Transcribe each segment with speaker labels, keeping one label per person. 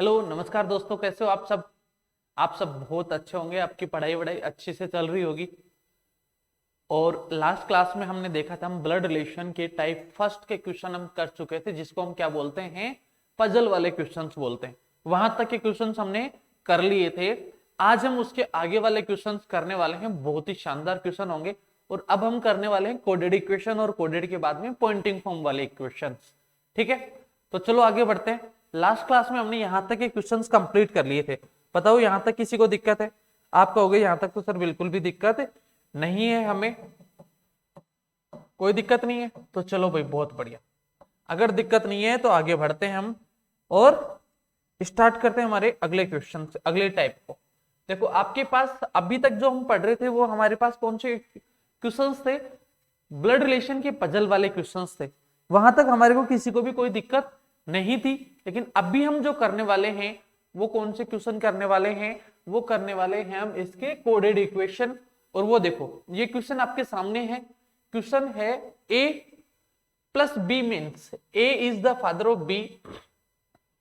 Speaker 1: Hello नमस्कार दोस्तों, कैसे हो आप सब। आप सब बहुत अच्छे होंगे, आपकी पढ़ाई वढ़ाई अच्छे से चल रही होगी। और लास्ट क्लास में हमने देखा था, हम ब्लड रिलेशन के टाइप फर्स्ट के क्वेश्चन हम कर चुके थे, जिसको हम क्या बोलते हैं, पजल वाले क्वेश्चंस बोलते हैं। वहां तक के क्वेश्चंस हमने कर लिए थे। आज हम उसके आगे वाले क्वेश्चंस करने वाले हैं, बहुत ही शानदार क्वेश्चन होंगे। और अब हम करने वाले हैं कोडेड इक्वेशन, और कोडेड के बाद में पॉइंटिंग फॉर्म वाले इक्वेशंस। ठीक है, तो चलो आगे बढ़ते हैं। लास्ट क्लास में हमने यहां तक के क्वेश्चंस कंप्लीट कर लिए थे। बताओ यहां तक किसी को दिक्कत है? आप कहोगे यहां तक तो सर बिल्कुल भी दिक्कत है नहीं है, हमें कोई दिक्कत नहीं है। तो चलो भाई, बहुत बढ़िया। अगर दिक्कत नहीं है तो आगे बढ़ते हैं हम और स्टार्ट करते हैं हमारे अगले क्वेश्चन से, अगले टाइप को। देखो आपके पास अभी तक जो हम पढ़ रहे थे वो हमारे पास कौन से क्वेश्चंस थे? ब्लड रिलेशन के पजल वाले क्वेश्चंस थे। वहां तक हमारे को किसी को भी कोई दिक्कत नहीं थी। लेकिन अभी हम जो करने वाले हैं वो कौन से क्वेश्चन करने वाले हैं? वो करने वाले हैं हम इसके कोडेड इक्वेशन। और वो देखो, ये क्वेश्चन आपके सामने है। क्वेश्चन है A plus B means A is the father of B,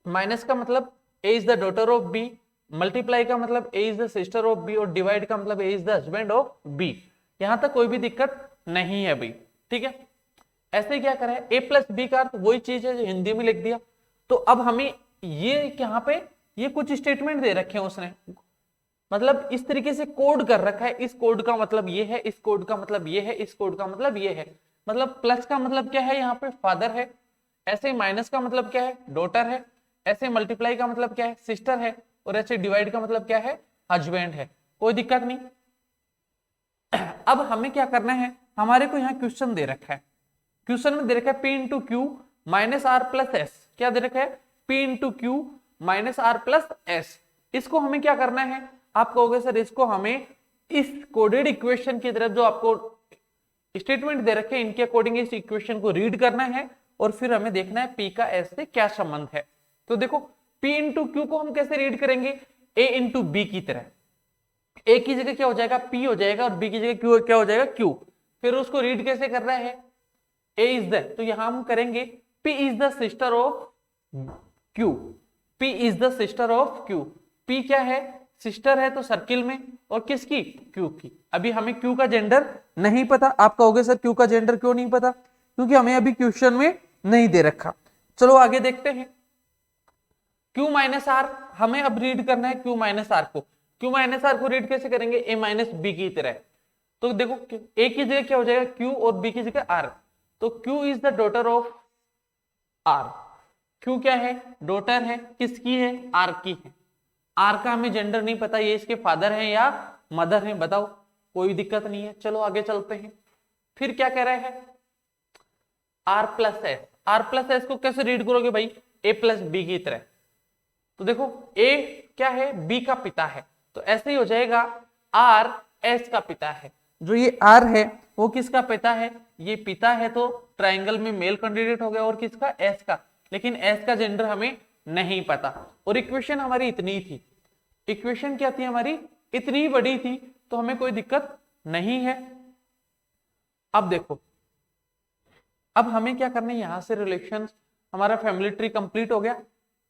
Speaker 1: minus का मतलब A is the daughter of B, multiply का मतलब A is the sister of B, और डिवाइड का मतलब A is the husband of B. यहां तक कोई भी दिक्कत नहीं है भाई। ठीक है, ऐसे क्या करें, ए प्लस बी का अर्थ वही चीज है जो हिंदी में लिख दिया। तो अब हमें ये यहाँ पे ये कुछ स्टेटमेंट दे रखे हैं उसने, मतलब इस तरीके से कोड कर रखा है। इस कोड का मतलब ये है, इस कोड का मतलब ये है, इस कोड का मतलब ये है। मतलब प्लस का मतलब क्या है, यहाँ पे फादर है। ऐसे माइनस का मतलब क्या है, डॉटर है। ऐसे मल्टीप्लाई का मतलब क्या है, सिस्टर है। और ऐसे डिवाइड का मतलब क्या है, हस्बैंड है। कोई दिक्कत नहीं। अब हमें क्या करना है, हमारे को यहाँ क्वेश्चन दे रखा है। क्वेश्चन में दे रखा है P into Q minus R plus S. क्या दे रखा है? P into Q minus R plus S. इसको हमें क्या करना है? आप कहोगे सर इसको हमें इस कोडेड इक्वेशन की तरफ जो आपको स्टेटमेंट दे रखे हैं इनके अकॉर्डिंग इस इक्वेशन को रीड करना है, और फिर हमें देखना है पी का एस से क्या संबंध है। तो देखो, पी इंटू क्यू को हम कैसे रीड करेंगे? ए इंटू बी की तरह। ए की जगह क्या हो जाएगा, पी हो जाएगा, और बी की जगह क्यू क्या हो जाएगा, क्यू। फिर उसको रीड कैसे करना है? ए इज द, तो यहां हम करेंगे P is the sister of Q. P is the sister of Q. P क्या है, सिस्टर है तो सर्किल में, और किसकी, क्यू की। अभी हमें क्यू का जेंडर नहीं पता। आप कहोगे सर क्यू का जेंडर क्यों नहीं पता? क्योंकि हमें अभी क्वेश्चन में नहीं दे रखा। चलो आगे देखते हैं। क्यू माइनस आर हमें अब रीड करना है, क्यू माइनस आर को। क्यू माइनस आर को रीड कैसे करेंगे? ए माइनस बी की तरह। तो देखो, ए की जगह क्या हो जाएगा, क्यू, और बी की जगह आर। तो Q is the daughter of R. Q क्या है, डॉटर है, किसकी है, आर की है। आर का हमें जेंडर नहीं पता, ये इसके फादर हैं या मदर हैं, बताओ। कोई दिक्कत नहीं है, चलो आगे चलते हैं। फिर क्या कह रहे हैं, R plus S. R plus S को कैसे रीड करोगे भाई? ए प्लस बी की तरह। तो देखो, ए क्या है, बी का पिता है, तो ऐसे ही हो जाएगा आर एस का पिता है। जो ये आर है वो किसका पिता है? ये पिता है, तो ट्राइंगल में मेल कैंडिडेट हो गया, और किसका, एस का। लेकिन एस का जेंडर हमें नहीं पता। और इक्वेशन हमारी इतनी थी। इक्वेशन क्या थी हमारी, इतनी बड़ी थी, तो हमें कोई दिक्कत नहीं है। अब देखो, अब हमें क्या करना है, यहां से रिलेशन, हमारा फैमिली ट्री कंप्लीट हो गया।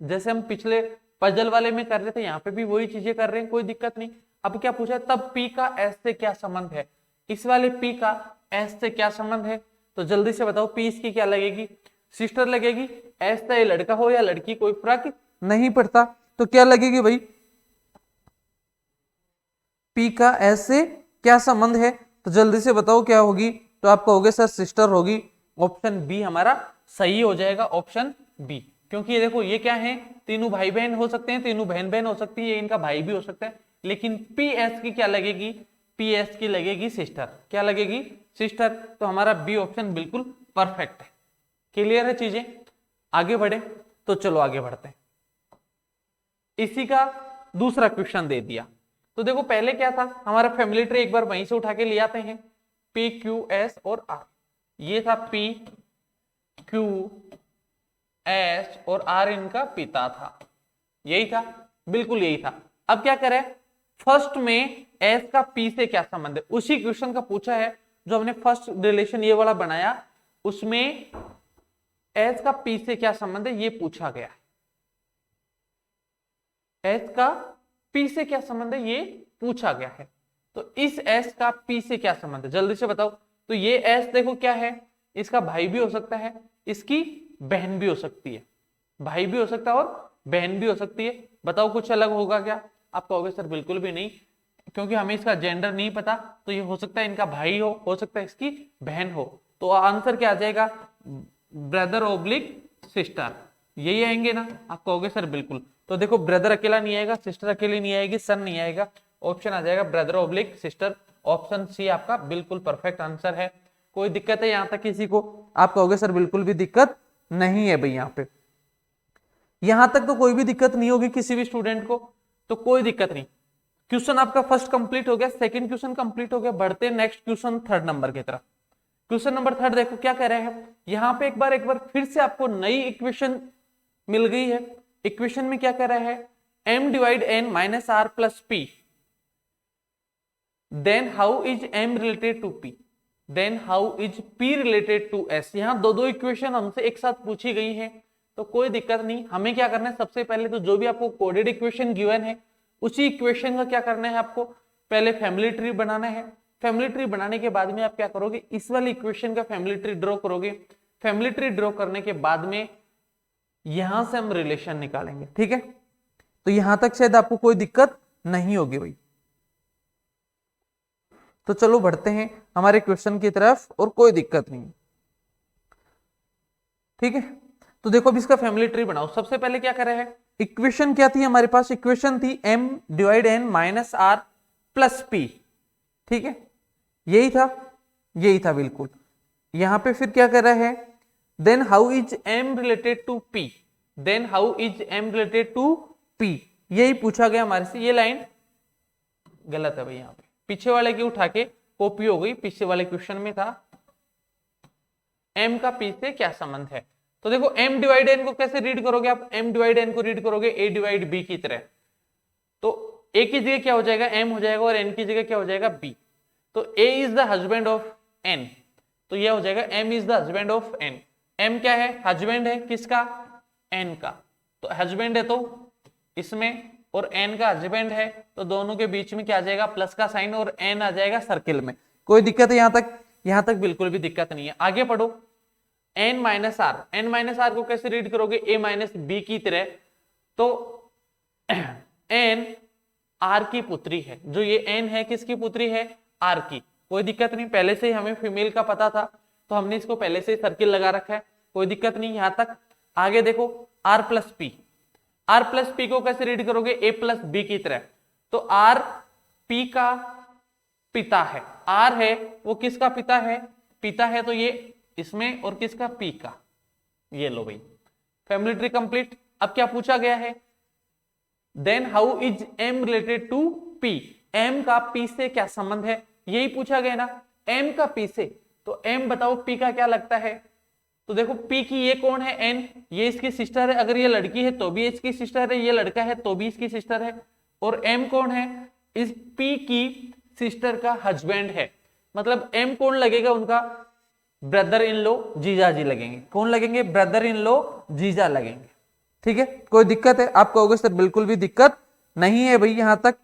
Speaker 1: जैसे हम पिछले पजल वाले में कर रहे थे, यहाँ पे भी वही चीजें कर रहे हैं, कोई दिक्कत नहीं। अब क्या पूछा, तब पी का एस से क्या संबंध है? इस वाले पी का एस से क्या संबंध है? तो जल्दी से बताओ, पी इसकी क्या लगेगी, सिस्टर लगेगी। एस चाहे लड़का हो या लड़की, कोई फर्क नहीं पड़ता। तो क्या लगेगी भाई, पी का एस से क्या संबंध है? तो जल्दी से बताओ क्या होगी। तो आप कहोगे सर सिस्टर होगी। ऑप्शन बी हमारा सही हो जाएगा, ऑप्शन बी। क्योंकि ये देखो, ये क्या है, तीनों भाई बहन हो सकते हैं, तीनों बहन बहन हो सकती है, ये इनका भाई भी हो सकता है। लेकिन पी एस की क्या लगेगी, पी एस की लगेगी सिस्टर। क्या लगेगी, सिस्टर। तो हमारा बी ऑप्शन बिल्कुल परफेक्ट है। क्लियर है चीजें? आगे बढ़े, तो चलो आगे बढ़ते हैं। इसी का दूसरा क्वेश्चन दे दिया। तो देखो, पहले क्या था, हमारा फैमिली ट्री एक बार वहीं से उठा के ले आते हैं। पी क्यू एस और आर, ये था पी क्यू एस, और आर इनका पिता था। यही था, बिल्कुल यही था। अब क्या करें, फर्स्ट में एस का पी से क्या संबंध है, उसी क्वेश्चन का पूछा है जो हमने फर्स्ट रिलेशन ये वाला बनाया, उसमें एस का पी से क्या संबंध है ये पूछा गया है। एस का पी से क्या संबंध है, ये पूछा गया है। तो इस एस का पी से क्या संबंध है, जल्दी से बताओ। तो ये एस देखो क्या है, इसका भाई भी हो सकता है, इसकी बहन भी हो सकती है, भाई भी हो सकता है और बहन भी हो सकती है। बताओ कुछ अलग होगा क्या? आप कहोगे सर बिल्कुल भी नहीं, क्योंकि हमें इसका जेंडर नहीं पता, तो ये हो सकता है इनका भाई हो सकता है इसकी बहन हो। तो आंसर क्या आ जाएगा, ब्रदर ओब्लिक सिस्टर, यही आएंगे ना? आप कहोगे सर बिल्कुल। तो देखो ब्रदर अकेला नहीं आएगा, सिस्टर अकेली नहीं आएगी, सन नहीं आएगा, ऑप्शन आ जाएगा brother oblique sister. Option C आपका बिल्कुल परफेक्ट आंसर है। कोई दिक्कत है यहां तक किसी को? आप कहोगे सर बिल्कुल भी दिक्कत नहीं है भाई, यहाँ पे यहां तक तो कोई भी दिक्कत नहीं होगी किसी भी स्टूडेंट को, तो कोई दिक्कत नहीं। क्वेश्चन आपका फर्स्ट कंप्लीट हो गया, सेकंड क्वेश्चन कंप्लीट हो गया। बढ़ते नेक्स्ट क्वेश्चन थर्ड नंबर की तरफ। क्वेश्चन नंबर थर्ड देखो क्या कह रहे हैं यहाँ पे, एक बार फिर से आपको नई इक्वेशन मिल गई है। इक्वेशन में क्या कह रहा है, m divide n minus R plus P, then how is m related to p, then how is p related to s। यहाँ दो इक्वेशन हमसे एक साथ पूछी गई है, तो कोई दिक्कत नहीं। हमें क्या करना है, सबसे पहले तो जो भी आपको कोडेड इक्वेशन गिवन है उसी इक्वेशन का क्या करना है, आपको पहले फैमिली ट्री बनाना है। फैमिली ट्री बनाने के बाद में आप क्या करोगे, इस वाली इक्वेशन का फैमिली ट्री ड्रॉ करोगे। फैमिली ट्री ड्रॉ करने के बाद में यहां से हम रिलेशन निकालेंगे, ठीक है? तो यहां तक शायद आपको कोई दिक्कत नहीं होगी भाई। तो चलो बढ़ते हैं हमारे क्वेश्चन की तरफ, और कोई दिक्कत नहीं, ठीक है? तो देखो अब इसका फैमिली ट्री बनाओ। सबसे पहले क्या कर रहे हैं, इक्वेशन क्या थी हमारे पास, इक्वेशन थी m divide n minus R plus P, ठीक है? यही था बिल्कुल। यहां पे फिर क्या कर रहे हैं, then how is m related to p, then how is m related to p, यही पूछा गया हमारे से। ये लाइन गलत है भाई, यहाँ पे पीछे वाले की उठा के कॉपी हो गई। पीछे वाले क्वेश्चन में था m का p से क्या संबंध है। तो देखो m डिवाइड n को कैसे रीड करोगे आप, m डिवाइड n को रीड करोगे a डिवाइड b की तरह। तो a की जगह क्या हो जाएगा, m हो जाएगा, और n की जगह क्या हो जाएगा, b। तो a is the husband of n, तो यह हो जाएगा m is the husband of n। m क्या है, हस्बैंड है किसका, n का। तो हस्बैंड है तो इसमें, और n का हस्बैंड है, तो दोनों के बीच में क्या आ जाएगा, प्लस का साइन, और n आ जाएगा सर्किल में। कोई दिक्कत है यहां तक बिल्कुल भी दिक्कत नहीं है। आगे पढ़ो, n minus R, n minus R को कैसे रीड करोगे, a माइनस बी की तरह। तो n r की पुत्री है, जो ये n है किसकी पुत्री है, r की। कोई दिक्कत नहीं, पहले से ही हमें फीमेल का पता था, तो हमने इसको पहले से ही सर्किल लगा रखा है, कोई दिक्कत नहीं यहां तक। आगे देखो r plus P, r plus P को कैसे रीड करोगे, a प्लस बी की तरह। तो r p का पिता है, r है वो किसका पिता है, तो ये इसमें, और किसका, p का। ये लो भाई, फैमिली ट्री कंप्लीट। अब क्या पूछा गया है, then how is m related to p, m का p से क्या संबंध है, यही पूछा गया ना, m का p से। तो m बताओ p का क्या लगता है। तो देखो p की ये कौन है, n, ये इसकी सिस्टर है। अगर ये लड़की है तो भी इसकी सिस्टर है, ये लड़का है तो भी इसकी सिस्टर है। और m कौन है, इस p की सिस्टर का हस्बैंड है। मतलब m कौन लगेगा उनका, ब्रदर इन लो, जीजा जी लगेंगे। कौन लगेंगे, ब्रदर इन लो, जीजा लगेंगे, ठीक है? कोई दिक्कत है? आप कहोगे सर बिल्कुल भी दिक्कत नहीं है भाई यहां तक।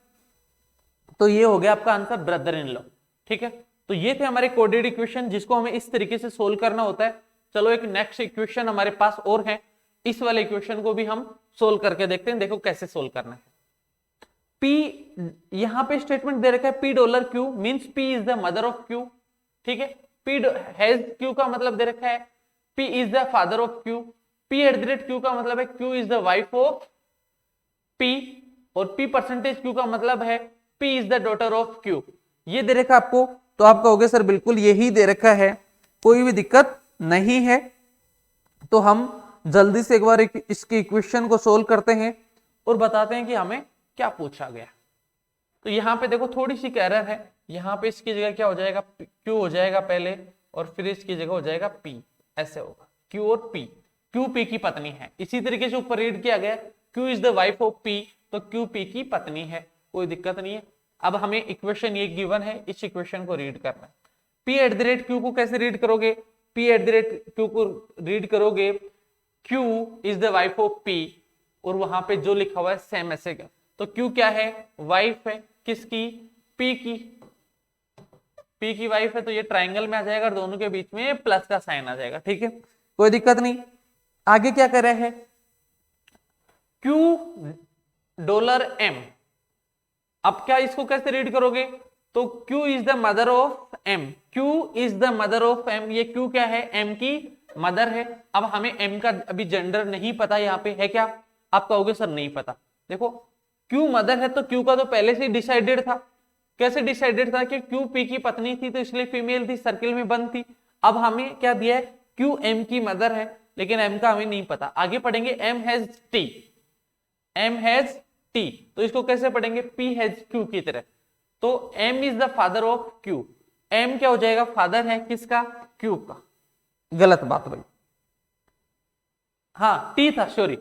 Speaker 1: तो ये हो गया आपका आंसर, ब्रदर इन लो, ठीक है? तो ये थे हमारे कोडेड इक्वेशन, जिसको हमें इस तरीके से सोल्व करना होता है। चलो एक नेक्स्ट इक्वेशन हमारे पास और है, इस वाले इक्वेशन को भी हम सोल्व करके देखते हैं। देखो कैसे सोल्व करना है। P, यहां पे स्टेटमेंट दे रखा है P dollar Q means P is the mother of Q, ठीक है? P हैज Q का मतलब दे रखा है P is the father of Q, P eight the rate Q का मतलब है Q is the wife of P, और P परसेंटेज Q का मतलब है P is the daughter of Q। ये दे रखा आपको, तो आप कहोगे सर बिल्कुल यही दे रखा है, कोई भी दिक्कत नहीं है। तो हम जल्दी से एक बार इसके इक्वेशन को सोल्व करते हैं और बताते हैं कि हमें क्या पूछा गया। तो यहाँ पे देखो थोड़ी सी एरर है, यहाँ पे इसकी जगह क्या हो जाएगा, Q हो जाएगा पहले, और फिर इसकी जगह हो जाएगा P, ऐसे होगा Q और P। Q P की पत्नी है, इसी तरीके से ऊपर रीड किया गया, Q is the wife of P, तो Q P की पत्नी है, कोई दिक्कत नहीं है। अब हमें इक्वेशन ये गिवन है, इस इक्वेशन को रीड करना है। P eight the rate Q को कैसे रीड करोगे, P eight the rate Q को रीड करोगे Q is the wife of P, और वहां पे जो लिखा हुआ है सेम ऐसे का। तो क्यू क्या है, वाइफ है किसकी, पी की, पी की वाइफ है, तो ये ट्राइंगल में आ जाएगा और दोनों के बीच में प्लस का साइन आ जाएगा। ठीक है, कोई दिक्कत नहीं। आगे क्या कर रहे हैं, क्यू डॉलर एम। अब क्या इसको कैसे रीड करोगे, तो Q is the mother of M, Q is the mother of M, ये Q क्या है, M की मदर है। अब हमें M का अभी जेंडर नहीं पता, यहाँ पे है क्या, आप कहोगे सर नहीं पता। देखो Q मदर है तो Q का तो पहले से डिसाइडेड था। कैसे डिसाइडेड था कि Q P की पत्नी थी तो इसलिए फीमेल थी, सर्किल में बंद थी। अब हमें क्या दिया है, Q M की मदर है, लेकिन M का हमें नहीं पता। आगे पढ़ेंगे M has T, M has T, तो इसको कैसे पढ़ेंगे, P हैज Q की तरह। तो M is the father of Q, M क्या हो जाएगा, फादर है किसका, Q का। गलत बात भाई, हाँ T था, sorry,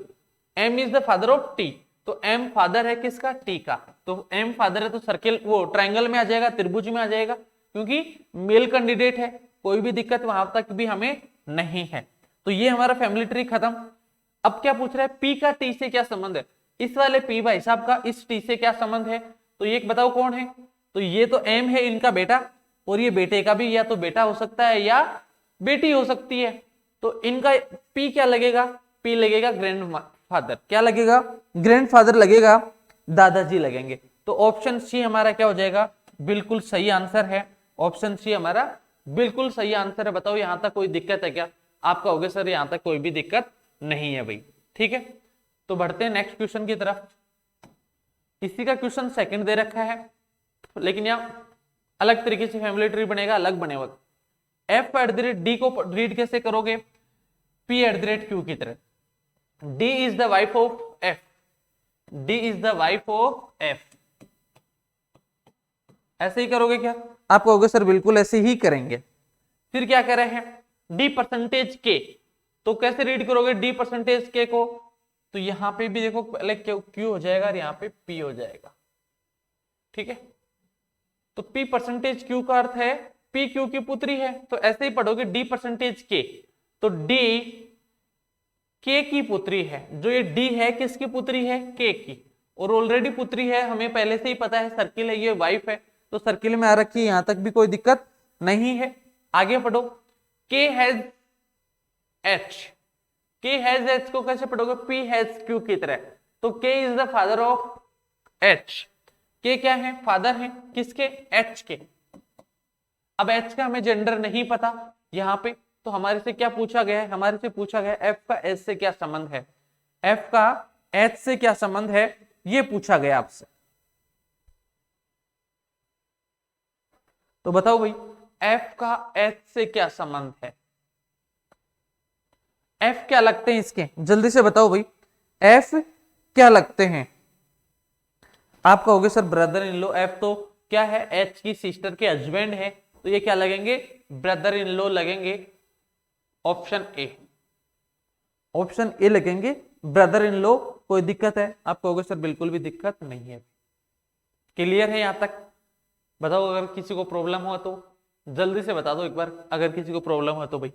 Speaker 1: M is the father of T, तो M फादर है किसका, T का। तो M फादर है तो सर्किल वो ट्रायंगल में आ जाएगा, त्रिभुज में आ जाएगा, क्योंकि मेल कैंडिडेट है, कोई भी दिक्कत वहां तक भी हमें नहीं है। तो ये हमारा फैमिली ट्री खत्म। अब क्या पूछ रहा है, P का T से क्या संबंध है, इस वाले P भाई साहब का इस T से क्या संबंध है, तो ये बताओ कौन है, तो ये तो M है इनका बेटा, और ये बेटे का भी या तो बेटा हो सकता है या बेटी हो सकती है। तो इनका P क्या लगेगा, P लगेगा ग्रैंड फादर, क्या लगेगा, ग्रैंड फादर लगेगा, दादाजी लगेंगे। तो ऑप्शन सी हमारा क्या हो जाएगा, बिल्कुल सही आंसर है। ऑप्शन सी हमारा बिल्कुल सही आंसर है। बताओ यहां तक कोई दिक्कत है क्या, आप कहोगे सर यहां तक कोई भी दिक्कत नहीं है भाई। ठीक है, तो बढ़ते हैं नेक्स्ट क्वेश्चन की तरफ। इसी का क्वेश्चन सेकंड दे रखा है, लेकिन यहाँ अलग तरीके से फैमिली ट्री बनेगा, अलग बनेगा। F eight the rate D को रीड कैसे करोगे, P eight the rate Q की तरह। D is the wife of F, D is the wife of F, ऐसे ही करोगे क्या, आप कहोगे सर बिल्कुल ऐसे ही करेंगे। फिर क्या कह रहे हैं, डी परसेंटेज के, तो कैसे रीड करोगे डी परसेंटेज के को, तो यहां पे भी देखो पहले क्यू हो जाएगा और यहाँ पे पी हो जाएगा। ठीक है, तो P परसेंटेज Q का अर्थ है P Q की पुत्री है, तो ऐसे ही पढ़ोगे D परसेंटेज K, तो D K की पुत्री है। जो ये D है किसकी पुत्री है, K की, और ऑलरेडी पुत्री है, हमें पहले से ही पता है, सर्किल है, ये वाइफ है, तो सर्किल में आ रखी है, यहां तक भी कोई दिक्कत नहीं है। आगे पढ़ो, K has H, K has H को कैसे पढ़ोगे, P हैज Q की तरह। तो K is the father of H, के क्या है, फादर है किसके, एच के। अब एच का हमें जेंडर नहीं पता यहां पे, तो हमारे से क्या पूछा गया है, हमारे से पूछा गया एफ का एच से क्या संबंध है, एफ का एच से क्या संबंध है, ये पूछा गया आपसे। तो बताओ भाई एफ का एच से क्या संबंध है, एफ क्या लगते हैं इसके, जल्दी से बताओ भाई, एफ क्या लगते हैं। आप कहोगे sir brother in law, F तो क्या है, एच की सिस्टर के हस्बैंड है, तो ये क्या लगेंगे, ब्रदर इन लॉ लगेंगे। ऑप्शन ए, ऑप्शन ए लगेंगे, ब्रदर इन लॉ। कोई दिक्कत है, आप कहोगे सर बिल्कुल भी दिक्कत नहीं है। क्लियर है यहां तक, बताओ अगर किसी को प्रॉब्लम हो तो जल्दी से बता दो एक बार, अगर किसी को प्रॉब्लम हो तो भाई।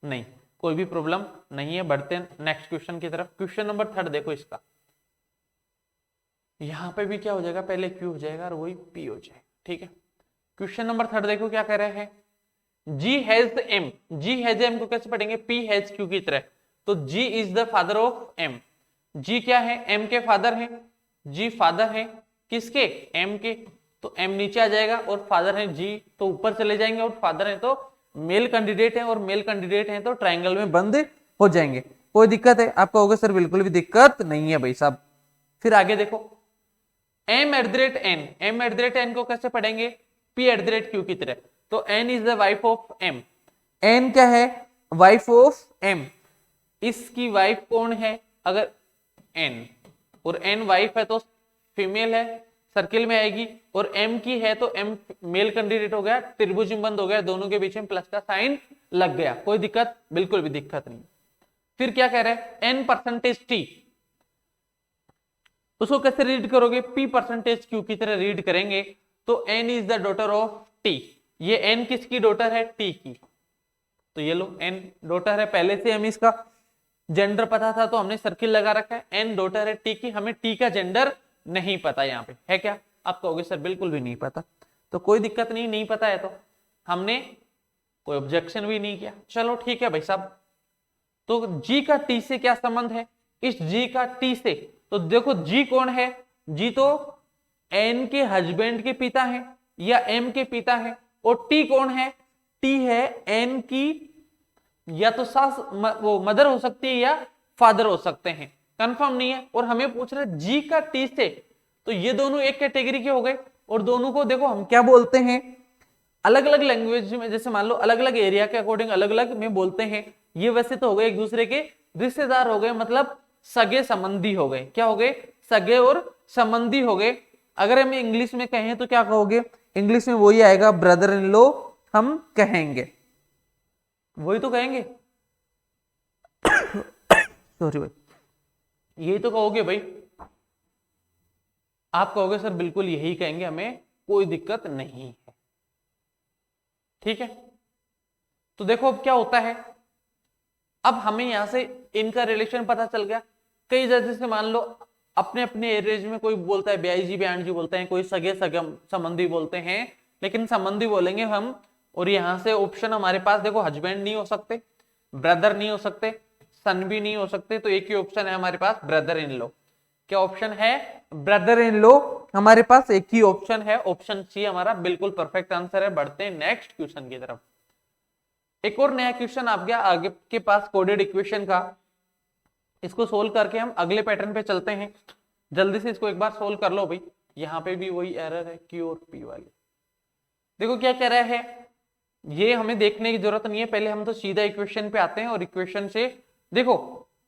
Speaker 1: नहीं, कोई भी प्रॉब्लम नहीं है। बढ़ते हैं नेक्स्ट क्वेश्चन की तरफ। क्वेश्चन नंबर 3 देखो इसका, यहां पे भी क्या हो जाएगा, पहले Q हो जाएगा और वही P हो जाएगा। ठीक है, क्वेश्चन नंबर 3 देखो क्या कह रहे हैं, G has M, G has M को कैसे पढ़ेंगे, P हैज Q की तरह। तो G is the father of M, G क्या है, M के फादर है, G फादर है किसके, M के, तो M नीचे आ जाएगा और फादर है G तो ऊपर चले जाएंगे, और फादर है तो मेल कैंडिडेट है, और मेल कैंडिडेट है तो ट्रायंगल में बंद हो जाएंगे। कोई दिक्कत है, आप कहोगे सर बिल्कुल भी दिक्कत नहीं है भाई साहब। फिर आगे देखो, M eight the rate N, M eight the rate N को कैसे पढ़ेंगे, P eight the rate Q की तरह। तो N is the wife of M, N क्या है, वाइफ ऑफ M। इसकी वाइफ कौन है, अगर N, और N वाइफ है तो फीमेल है, सर्किल में आएगी, और M की है तो M मेल कैंडिडेट हो गया, त्रिभुज में बंद हो गया, दोनों के बीच में प्लस का साइन लग गया। कोई दिक्कत, बिल्कुल भी दिक्कत नहीं। फिर क्या कह रहे हैं, N परसेंटेज T, उसको कैसे रीड करोगे, P परसेंटेज Q की तरह रीड करेंगे। तो N is the daughter of T, ये N किसकी डॉटर है, T की। तो ये लो N डॉटर है, पहले से हम इसका जेंडर पता था तो हमने सर्किल लगा रखा है, एन डॉटर है टी की, हमें टी का जेंडर नहीं पता यहाँ पे है क्या? आप कहोगे सर बिल्कुल भी नहीं पता, तो कोई दिक्कत नहीं, नहीं पता है तो हमने कोई ऑब्जेक्शन भी नहीं किया, चलो ठीक है भाई साहब। तो जी का टी से क्या संबंध है? इस जी का टी से, तो देखो जी कौन है? जी तो एन के हस्बैंड के पिता है या एम के पिता है, और टी कौन है? टी है एन की या तो सास वो मदर हो सकती है या फादर हो सकते हैं, कंफर्म नहीं है। और हमें पूछ रहे जी का टी से, तो ये दोनों एक कैटेगरी के हो गए, और दोनों को देखो हम क्या बोलते हैं, अलग अलग लैंग्वेज में, जैसे मान लो अलग अलग एरिया के अकॉर्डिंग अलग अलग में बोलते हैं। ये वैसे तो हो गए एक दूसरे के रिश्तेदार हो गए, मतलब सगे संबंधी हो गए। क्या हो गए? सगे और संबंधी हो गए। अगर हम इंग्लिश में कहें तो क्या कहोगे? इंग्लिश में वही आएगा, ब्रदर इन लॉ हम कहेंगे, वही तो कहेंगे सॉरी भाई, यही तो कहोगे भाई। आप कहोगे सर बिल्कुल यही कहेंगे, हमें कोई दिक्कत नहीं है, ठीक है। तो देखो अब क्या होता है, अब हमें यहां से इनका रिलेशन पता चल गया। कई जैसे मान लो अपने अपने एरिया में कोई बोलता है ब्याई जी बयान जी बोलते हैं, कोई सगे सगम संबंधी बोलते हैं, लेकिन संबंधी बोलेंगे हम। और यहां से ऑप्शन हमारे पास देखो, हस्बैंड नहीं हो सकते, ब्रदर नहीं हो सकते, सन भी नहीं हो सकते, तो एक ही ऑप्शन है हमारे पास, ब्रदर इन लॉ। क्या ऑप्शन है? ब्रदर इन लॉ हमारे पास एक ही ऑप्शन है, ऑप्शन सी हमारा बिल्कुल परफेक्ट आंसर है। बढ़ते हैं नेक्स्ट क्वेश्चन की तरफ। एक और नया क्वेश्चन आ गया आगे के पास कोडेड इक्वेशन का, इसको सोल्व करके हम अगले पैटर्न पे चलते हैं। जल्दी से इसको एक बार सोल्व कर लो भाई। यहाँ पे भी वही एरर है, क्यू और पी वाली। देखो क्या कह रहा है, ये हमें देखने की जरूरत नहीं है, पहले हम तो सीधा इक्वेशन पे आते हैं और इक्वेशन से देखो।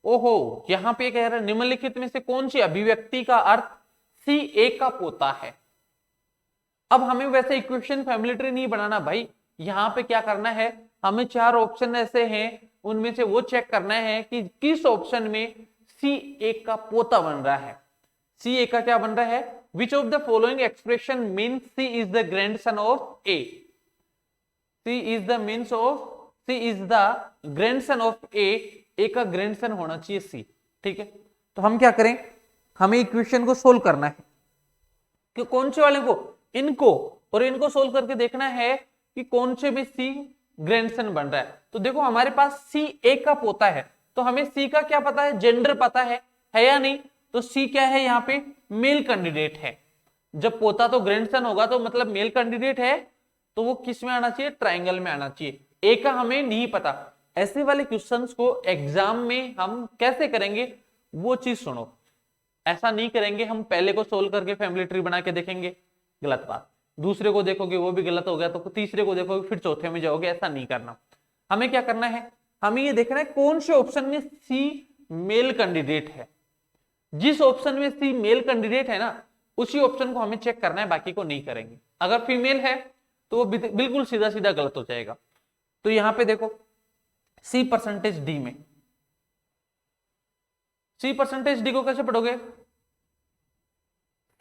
Speaker 1: ओहो, यहाँ पे कह रहा है निम्नलिखित में से कौन सी अभिव्यक्ति का अर्थ सी ए का पोता है। अब हमें वैसे इक्वेशन फैमिली ट्री नहीं बनाना भाई, यहाँ पे क्या करना है, हमें चार ऑप्शन ऐसे हैं, उनमें से वो चेक करना है कि किस ऑप्शन में सी ए का पोता बन रहा है। सी ए का क्या बन रहा है? Which of the following expression mean C is the grandson of A. C is the means of, C is the grandson of A का ग्रैंडसन होना चाहिए सी, ठीक है। तो हम क्या करें, हमें इक्वेशन को सोल्व करना है कि कौन से वाले को, इनको, और इनको सोल्व करके देखना है कि कौन से में सी ग्रैंडसन बन रहा है। तो देखो हमारे पास सी ए का पोता है, तो हमें सी का क्या पता है, जेंडर पता है या नहीं? तो सी क्या है यहाँ पे, मेल कैंडिडेट है। जब पोता तो ग्रैंडसन होगा तो मतलब मेल कैंडिडेट है, तो वो किस में आना चाहिए, ट्राइंगल में आना चाहिए। ए का हमें नहीं पता। ऐसे वाले क्वेश्चंस को एग्जाम में हम कैसे करेंगे वो चीज सुनो। ऐसा नहीं करेंगे हम पहले को सोल्व करके फैमिली ट्री बना के देखेंगे, गलत बात। दूसरे को देखोगे वो भी गलत हो गया, तो तीसरे को देखोगे फिर चौथे में जाओगे, ऐसा नहीं करना। हमें क्या करना है, हमें ये देखना है कौन से ऑप्शन में सी मेल कैंडिडेट है। जिस ऑप्शन में सी मेल कैंडिडेट है ना, उसी ऑप्शन को हमें चेक करना है, बाकी को नहीं करेंगे। अगर फीमेल है तो वो बिल्कुल सीधा सीधा गलत हो जाएगा। तो यहां पे देखो सी परसेंटेज डी में, सी परसेंटेज डी को कैसे पढ़ोगे,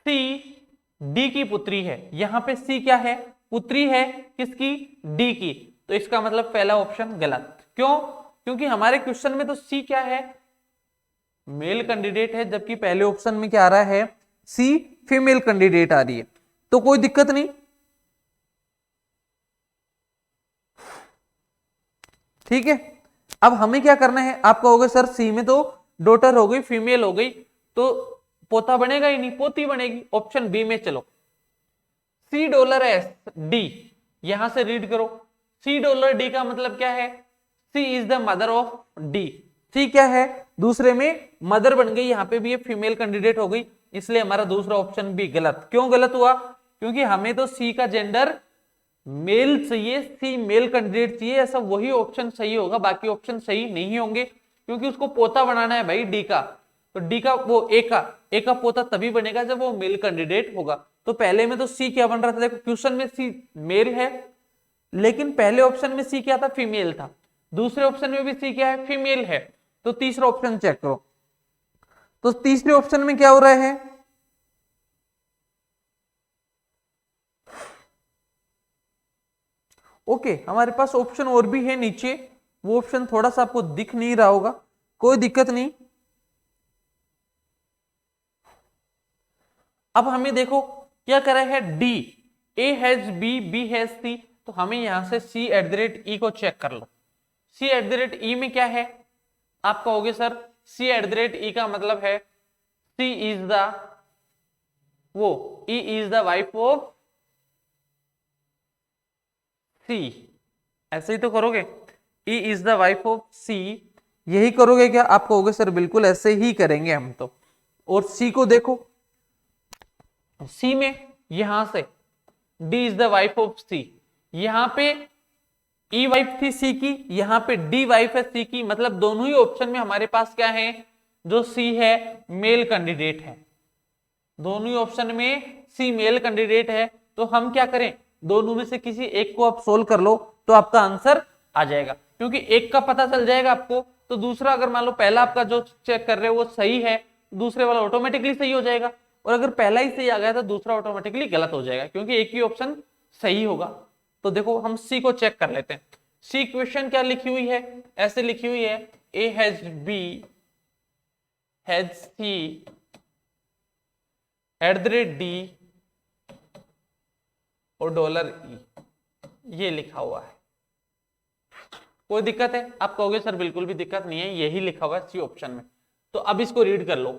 Speaker 1: सी डी की पुत्री है। यहां पे सी क्या है, पुत्री है किसकी, डी की। तो इसका मतलब पहला ऑप्शन गलत। क्यों? क्योंकि हमारे क्वेश्चन में तो सी क्या है, मेल कैंडिडेट है, जबकि पहले ऑप्शन में क्या आ रहा है, सी फीमेल कैंडिडेट आ रही है। तो कोई दिक्कत नहीं, ठीक है। अब हमें क्या करना है, आप कहोगे सर सी में तो डॉटर हो गई, फीमेल हो गई, तो पोता बनेगा ही नहीं, पोती बनेगी। ऑप्शन बी में चलो, सी डॉलर एस डी, यहां से रीड करो। सी डॉलर डी का मतलब क्या है, C is the mother of D. C क्या है, दूसरे में मदर बन गई, यहां पे भी ये फीमेल कैंडिडेट हो गई, इसलिए हमारा दूसरा ऑप्शन भी गलत। क्यों गलत हुआ? क्योंकि हमें तो सी का जेंडर मेल चाहिए, सी मेल कैंडिडेट चाहिए, ऐसा वही ऑप्शन सही होगा, बाकी ऑप्शन सही नहीं होंगे, क्योंकि उसको पोता बनाना है भाई डी का। तो डी का वो ए का पोता तभी बनेगा जब वो मेल कैंडिडेट होगा। तो पहले में तो सी क्या बन रहा था, देखो क्वेश्चन में सी मेल है, लेकिन पहले ऑप्शन में सी क्या था, फीमेल था। दूसरे ऑप्शन में भी सी क्या है, फीमेल है। तो तीसरा ऑप्शन चेक करो, तो तीसरे ऑप्शन में क्या हो रहा है, ओके हमारे पास ऑप्शन और भी है नीचे, वो ऑप्शन थोड़ा सा आपको दिख नहीं रहा होगा, कोई दिक्कत नहीं। अब हमें देखो क्या करा है, D, A has B, B has C, तो हमें यहां से C at the rate E को चेक कर लो। C at the rate E में क्या है, आप कहोगे sir C at the rate E का मतलब है सी इज द, वो E is the wife of C, ऐसे ही तो करोगे, E is the wife of C, यही करोगे क्या, आप कहोगे सर बिल्कुल ऐसे ही करेंगे हम तो। और सी को देखो, सी में यहां से D is the wife of C, यहां पे ई वाइफ थी सी की, यहां पे डी वाइफ है सी की, मतलब दोनों ही ऑप्शन में हमारे पास क्या है, जो सी है मेल कैंडिडेट है, दोनों ही ऑप्शन में सी मेल कैंडिडेट है। तो हम क्या करें, दोनों में से किसी एक को आप सोल्व कर लो तो आपका आंसर आ जाएगा, क्योंकि एक का पता चल जाएगा आपको, तो दूसरा अगर मान लो पहला आपका जो चेक कर रहे हो वो सही है, दूसरे वाला ऑटोमेटिकली सही हो जाएगा, और अगर पहला ही सही आ गया तो दूसरा ऑटोमेटिकली गलत हो जाएगा, क्योंकि एक ही ऑप्शन सही होगा। तो देखो हम सी को चेक कर लेते हैं। सी इक्वेशन क्या लिखी हुई है, ऐसे लिखी हुई है, A has B has C at the rate D और डॉलर ई, ये लिखा हुआ है। कोई दिक्कत है, आप कहोगे सर बिल्कुल भी दिक्कत नहीं है, यही लिखा हुआ है सी ऑप्शन में। तो अब इसको रीड कर लो,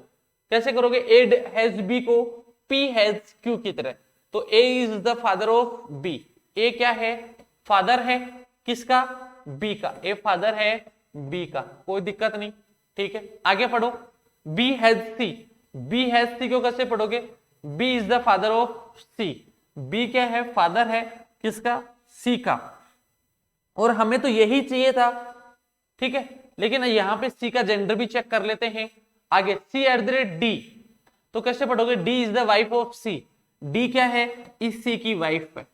Speaker 1: कैसे करोगे, ए हैज बी को पी हैज क्यू की तरह, तो A is the father of B, A क्या है, फादर है किसका, बी का, ए फादर है बी का, कोई दिक्कत नहीं, ठीक है। आगे पढ़ो, B has C, B has C को कैसे पढ़ोगे, B is the father of C, B क्या है, फादर है किसका, सी का, और हमें तो यही चाहिए था, ठीक है। लेकिन यहां पे सी का जेंडर भी चेक कर लेते हैं। आगे C at the rate D, तो कैसे पढ़ोगे, D is the wife of C, D क्या है, इस सी की वाइफ है,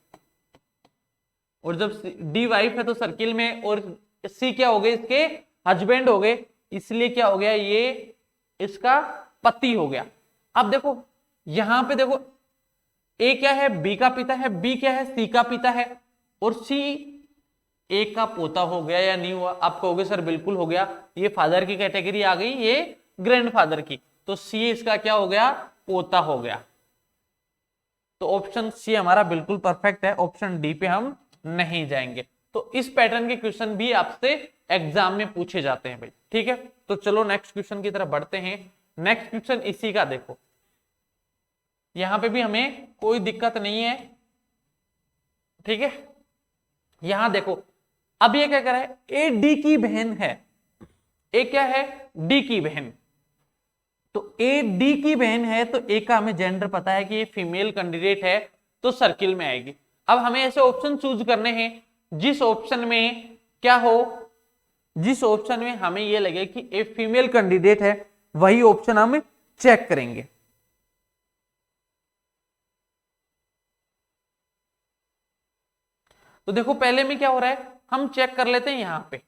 Speaker 1: और जब डी वाइफ है तो सर्किल में, और सी क्या हो गए, इसके हस्बैंड हो गए, इसलिए क्या हो गया, ये इसका पति हो गया। अब देखो यहां पे देखो, ए क्या है, बी का पिता है, बी क्या है, सी का पिता है, और सी ए का पोता हो गया या नहीं हुआ, आप कहोगे सर बिल्कुल हो गया, ये फादर की कैटेगरी आ गई, ये ग्रैंडफादर की, तो सी इसका क्या हो गया, पोता हो गया। तो ऑप्शन सी हमारा बिल्कुल परफेक्ट है, ऑप्शन डी पे हम नहीं जाएंगे। तो इस पैटर्न के क्वेश्चन भी आपसे एग्जाम में पूछे जाते हैं भाई, ठीक है। तो चलो नेक्स्ट क्वेश्चन की तरफ बढ़ते हैं। नेक्स्ट क्वेश्चन इसी का देखो, यहां पे भी हमें कोई दिक्कत नहीं है, ठीक है। यहां देखो, अब ये क्या कर रहा है, ए डी की बहन है, ए क्या है, डी की बहन, तो ए डी की बहन है, तो ए का हमें जेंडर पता है कि ये फीमेल कैंडिडेट है, तो सर्किल में आएगी। अब हमें ऐसे ऑप्शन चूज करने हैं जिस ऑप्शन में क्या हो, जिस ऑप्शन में हमें ये लगे कि ए फीमेल कैंडिडेट है, वही ऑप्शन हम चेक करेंगे। तो देखो पहले में क्या हो रहा है, हम चेक कर लेते हैं यहां पे,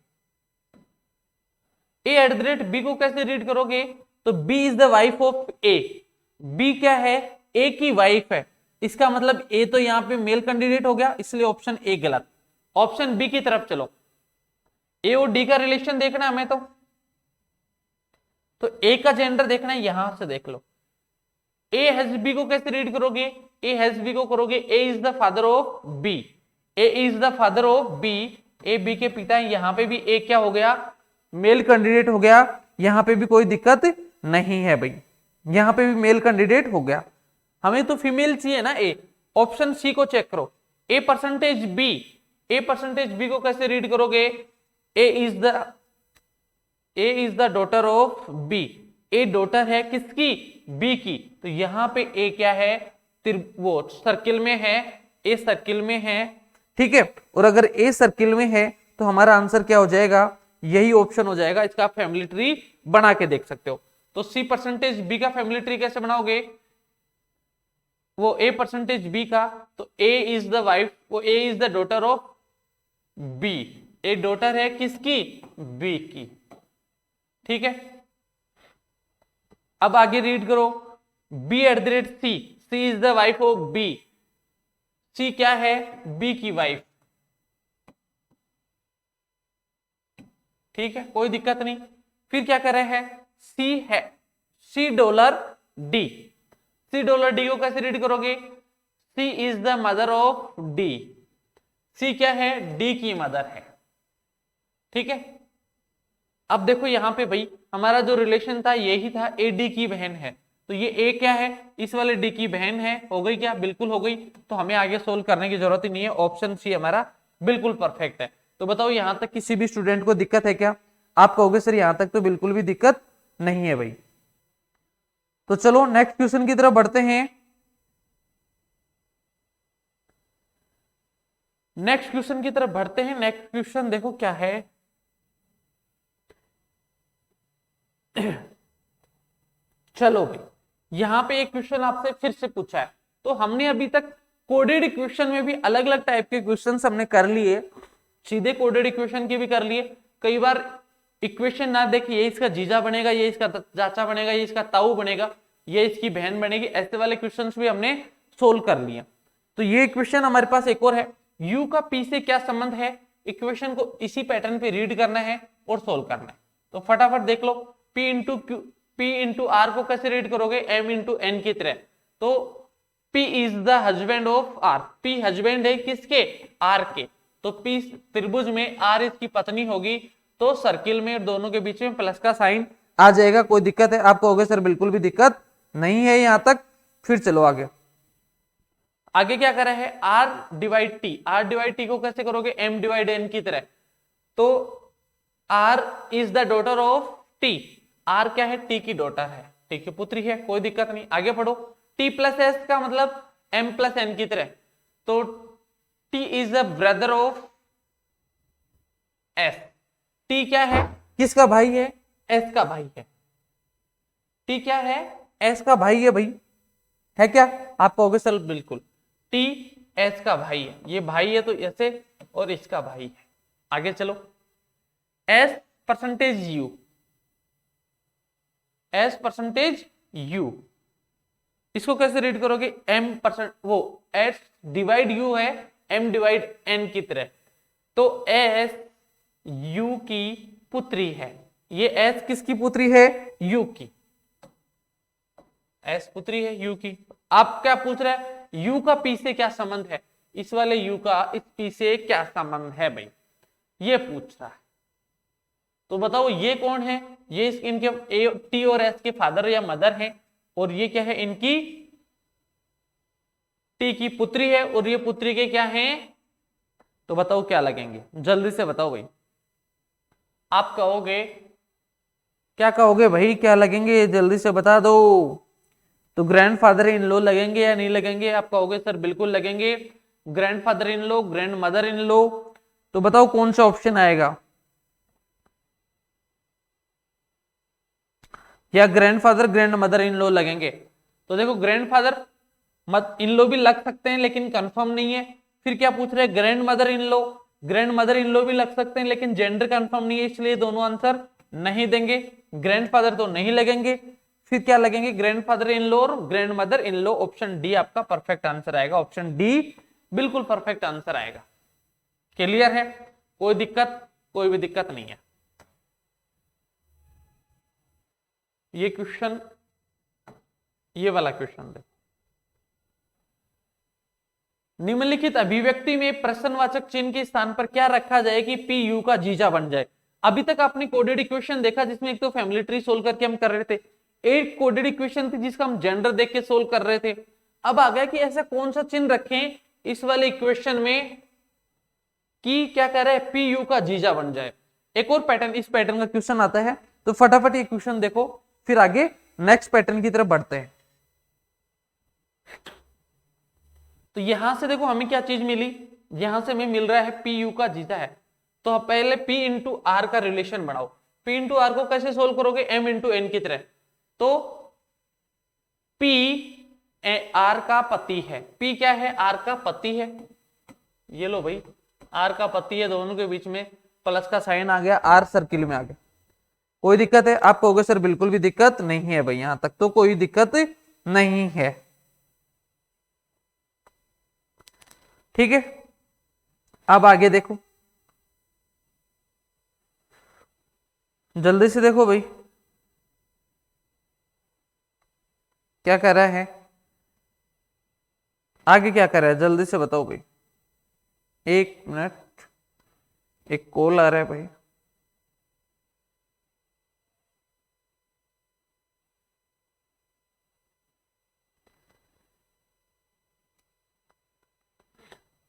Speaker 1: A at the rate B को कैसे रीड करोगे, तो B is the wife of A, B क्या है, ए की वाइफ है, इसका मतलब ए तो यहां पे मेल कैंडिडेट हो गया, इसलिए ऑप्शन ए गलत। ऑप्शन बी की तरफ चलो, ए और डी का रिलेशन देखना है हमें, तो ए का जेंडर देखना है, यहां से देख लो, ए हैज बी को कैसे रीड करोगे, ए हैज बी को करोगे A is the father of B, A is the father of B, A B के पिता है, यहां पे भी ए क्या हो गया, मेल कैंडिडेट हो गया, यहां पे भी कोई दिक्कत नहीं है भाई, यहां पे भी मेल कैंडिडेट हो गया। हमें तो फीमेल चाहिए ना ए, ऑप्शन सी को चेक करो, A percentage B, A percentage B को कैसे रीड करोगे, A is the daughter of B, A daughter है किसकी, बी की, तो यहां पे ए क्या है, वो सर्किल में है, ए सर्किल में है, ठीक है। और अगर ए सर्किल में है तो हमारा आंसर क्या हो जाएगा, यही ऑप्शन हो जाएगा। इसका आप फैमिली ट्री बना के देख सकते हो। तो सी परसेंटेज बी का फैमिली ट्री कैसे बनाओगे, वो ए परसेंटेज बी का, तो ए इज द वाइफ, वो A is the daughter of B, A daughter है किसकी, बी की, ठीक है। अब आगे रीड करो, B at the rate C, C is the wife of B, C क्या है, बी की वाइफ, ठीक है, कोई दिक्कत नहीं। फिर क्या कर रहे हैं, सी है $C, $C को कैसे रीड करोगे, C is the mother of D, C क्या है, D की मदर है। ठीक है, अब देखो यहां पे भाई हमारा जो रिलेशन था यही था, A D की बहन है, तो ये A क्या है, इस वाले D की बहन है, हो गई क्या, बिल्कुल हो गई, तो हमें आगे सोल्व करने की जरूरत ही नहीं है, ऑप्शन सी हमारा बिल्कुल परफेक्ट है। तो बताओ यहां तक किसी भी स्टूडेंट को दिक्कत है क्या, आप कहोगे सर यहां तक तो बिल्कुल भी दिक्कत नहीं है भाई। तो चलो नेक्स्ट क्वेश्चन की तरफ बढ़ते हैं। नेक्स्ट क्वेश्चन की तरफ बढ़ते हैं। नेक्स्ट क्वेश्चन देखो क्या है, चलो भाई यहां पे एक क्वेश्चन आपसे फिर से पूछा है, तो हमने अभी तक कोडेड इक्वेशन में भी अलग अलग टाइप के क्वेश्चन हमने कर लिए, सीधे कोडेड इक्वेशन के भी कर लिए, कई बार इक्वेशन ना देखिए ये इसका जीजा बनेगा, ये इसका चाचा बनेगा, ये इसका ताऊ बनेगा, ये इसकी बहन बनेगी, ऐसे वाले क्वेश्चंस भी हमने सोल्व कर लिए। तो ये इक्वेशन हमारे पास एक और है, u का p से क्या संबंध है, इक्वेशन को इसी पैटर्न पे रीड करना है और सोल्व करना है। तो फटाफट देख लो, p इंटू r को कैसे रीड करोगे, m इंटू n की तरह। तो p is the husband of r, p husband है किसके, r के, तो p त्रिभुज में r इसकी पत्नी होगी, तो सर्किल में दोनों के बीच में प्लस का साइन आ जाएगा। कोई दिक्कत है, आप कहोगे सर बिल्कुल भी दिक्कत नहीं है यहां तक। फिर चलो आगे, आगे क्या कर रहे हैं, r डिवाइड t को कैसे करोगे, m डिवाइड n की तरह। तो r is the daughter of t, r क्या है, t की डॉटर है, t की पुत्री है, कोई दिक्कत नहीं। आगे पढ़ो, t प्लस s का मतलब m प्लस n की तरह, तो t is the brother of s, t क्या है, किसका भाई है, s का भाई है, t क्या है, s का भाई है भाई, है क्या, आप कहोगे सर बिल्कुल, t s का भाई है, ये भाई है तो ऐसे और इसका भाई है। आगे चलो, s percentage u, s percentage u, इसको कैसे रीड करोगे, m परसेंट वो s डिवाइड u है, m डिवाइड n की तरह, तो s u की पुत्री है, ये s किसकी पुत्री है, u की, s पुत्री है u की। आप क्या पूछ रहे हैं, u का p से क्या संबंध है, इस वाले u का इस p से क्या संबंध है भाई, ये पूछ रहा है। तो बताओ ये कौन है, ये इनके t और s के फादर या मदर हैं, और ये क्या है, इनकी t की पुत्री है, और ये पुत्री के क्या हैं, तो बताओ क्या लगेंगे, जल्दी से बताओ भाई। आप कहोगे, क्या कहोगे भाई, क्या लगेंगे, जल्दी से बता दो। तो ग्रैंडफादर इन लॉ लगेंगे या नहीं लगेंगे, आप कहोगे सर बिल्कुल लगेंगे, grandfather in law, grand mother in law. तो बताओ कौन सा ऑप्शन आएगा, या grandfather grand mother in law लगेंगे। तो देखो ग्रैंडफादर इन लॉ भी लग सकते हैं लेकिन कंफर्म नहीं है। फिर क्या पूछ रहे हैं, grand mother in law, grand mother in law भी लग सकते हैं लेकिन जेंडर कंफर्म नहीं है, इसलिए दोनों आंसर नहीं देंगे। ग्रैंडफादर तो नहीं लगेंगे, फिर क्या लगेंगे, ग्रैंडफादर इन लॉ और grand mother in law. Option D आपका परफेक्ट आंसर आएगा, ऑप्शन डी बिल्कुल परफेक्ट आंसर आएगा। क्लियर है, कोई दिक्कत, कोई भी दिक्कत नहीं है। ये क्वेश्चन, ये वाला क्वेश्चन देखो, निम्नलिखित अभिव्यक्ति में प्रश्नवाचक चिन्ह के स्थान पर क्या रखा जाए कि पी यू का जीजा बन जाए। अभी तक आपने कोडेड इक्वेशन देखा जिसमें एक तो फैमिली ट्री सोल्व करके हम कर रहे थे, एक कोडेड इक्वेशन थी जिसका हम जेंडर देख के सोल्व कर रहे थे। अब आ गया कि ऐसा कौन सा चिन्ह रखें इस वाले इक्वेशन में कि क्या कह रहे हैं, पी यू का जीजा बन जाए। एक और पैटर्न, इस पैटर्न का क्वेश्चन आता है, तो फटाफट ये क्वेश्चन देखो, फिर आगे नेक्स्ट पैटर्न की तरफ बढ़ते हैं। तो यहां से देखो हमें क्या चीज मिली, यहां से हमें मिल रहा है पी यू का जीजा है, तो पहले P इंटू आर का रिलेशन बनाओ। P इंटू आर को कैसे सोल्व करोगे, M इंटू एन की तरह। तो P आर का पति है, P क्या है, आर का पति है, ये लो भाई आर का पति है, दोनों के बीच में प्लस का साइन आ गया, आर सर्किल में आ गया। कोई दिक्कत है, आप कहोगे सर बिल्कुल भी दिक्कत नहीं है भाई, यहां तक तो कोई दिक्कत नहीं है। ठीक है, अब आगे देखो, जल्दी से देखो भाई क्या कर रहा है, आगे क्या कर रहा है, जल्दी से बताओ भाई। 1 मिनट, एक कॉल आ रहा है भाई।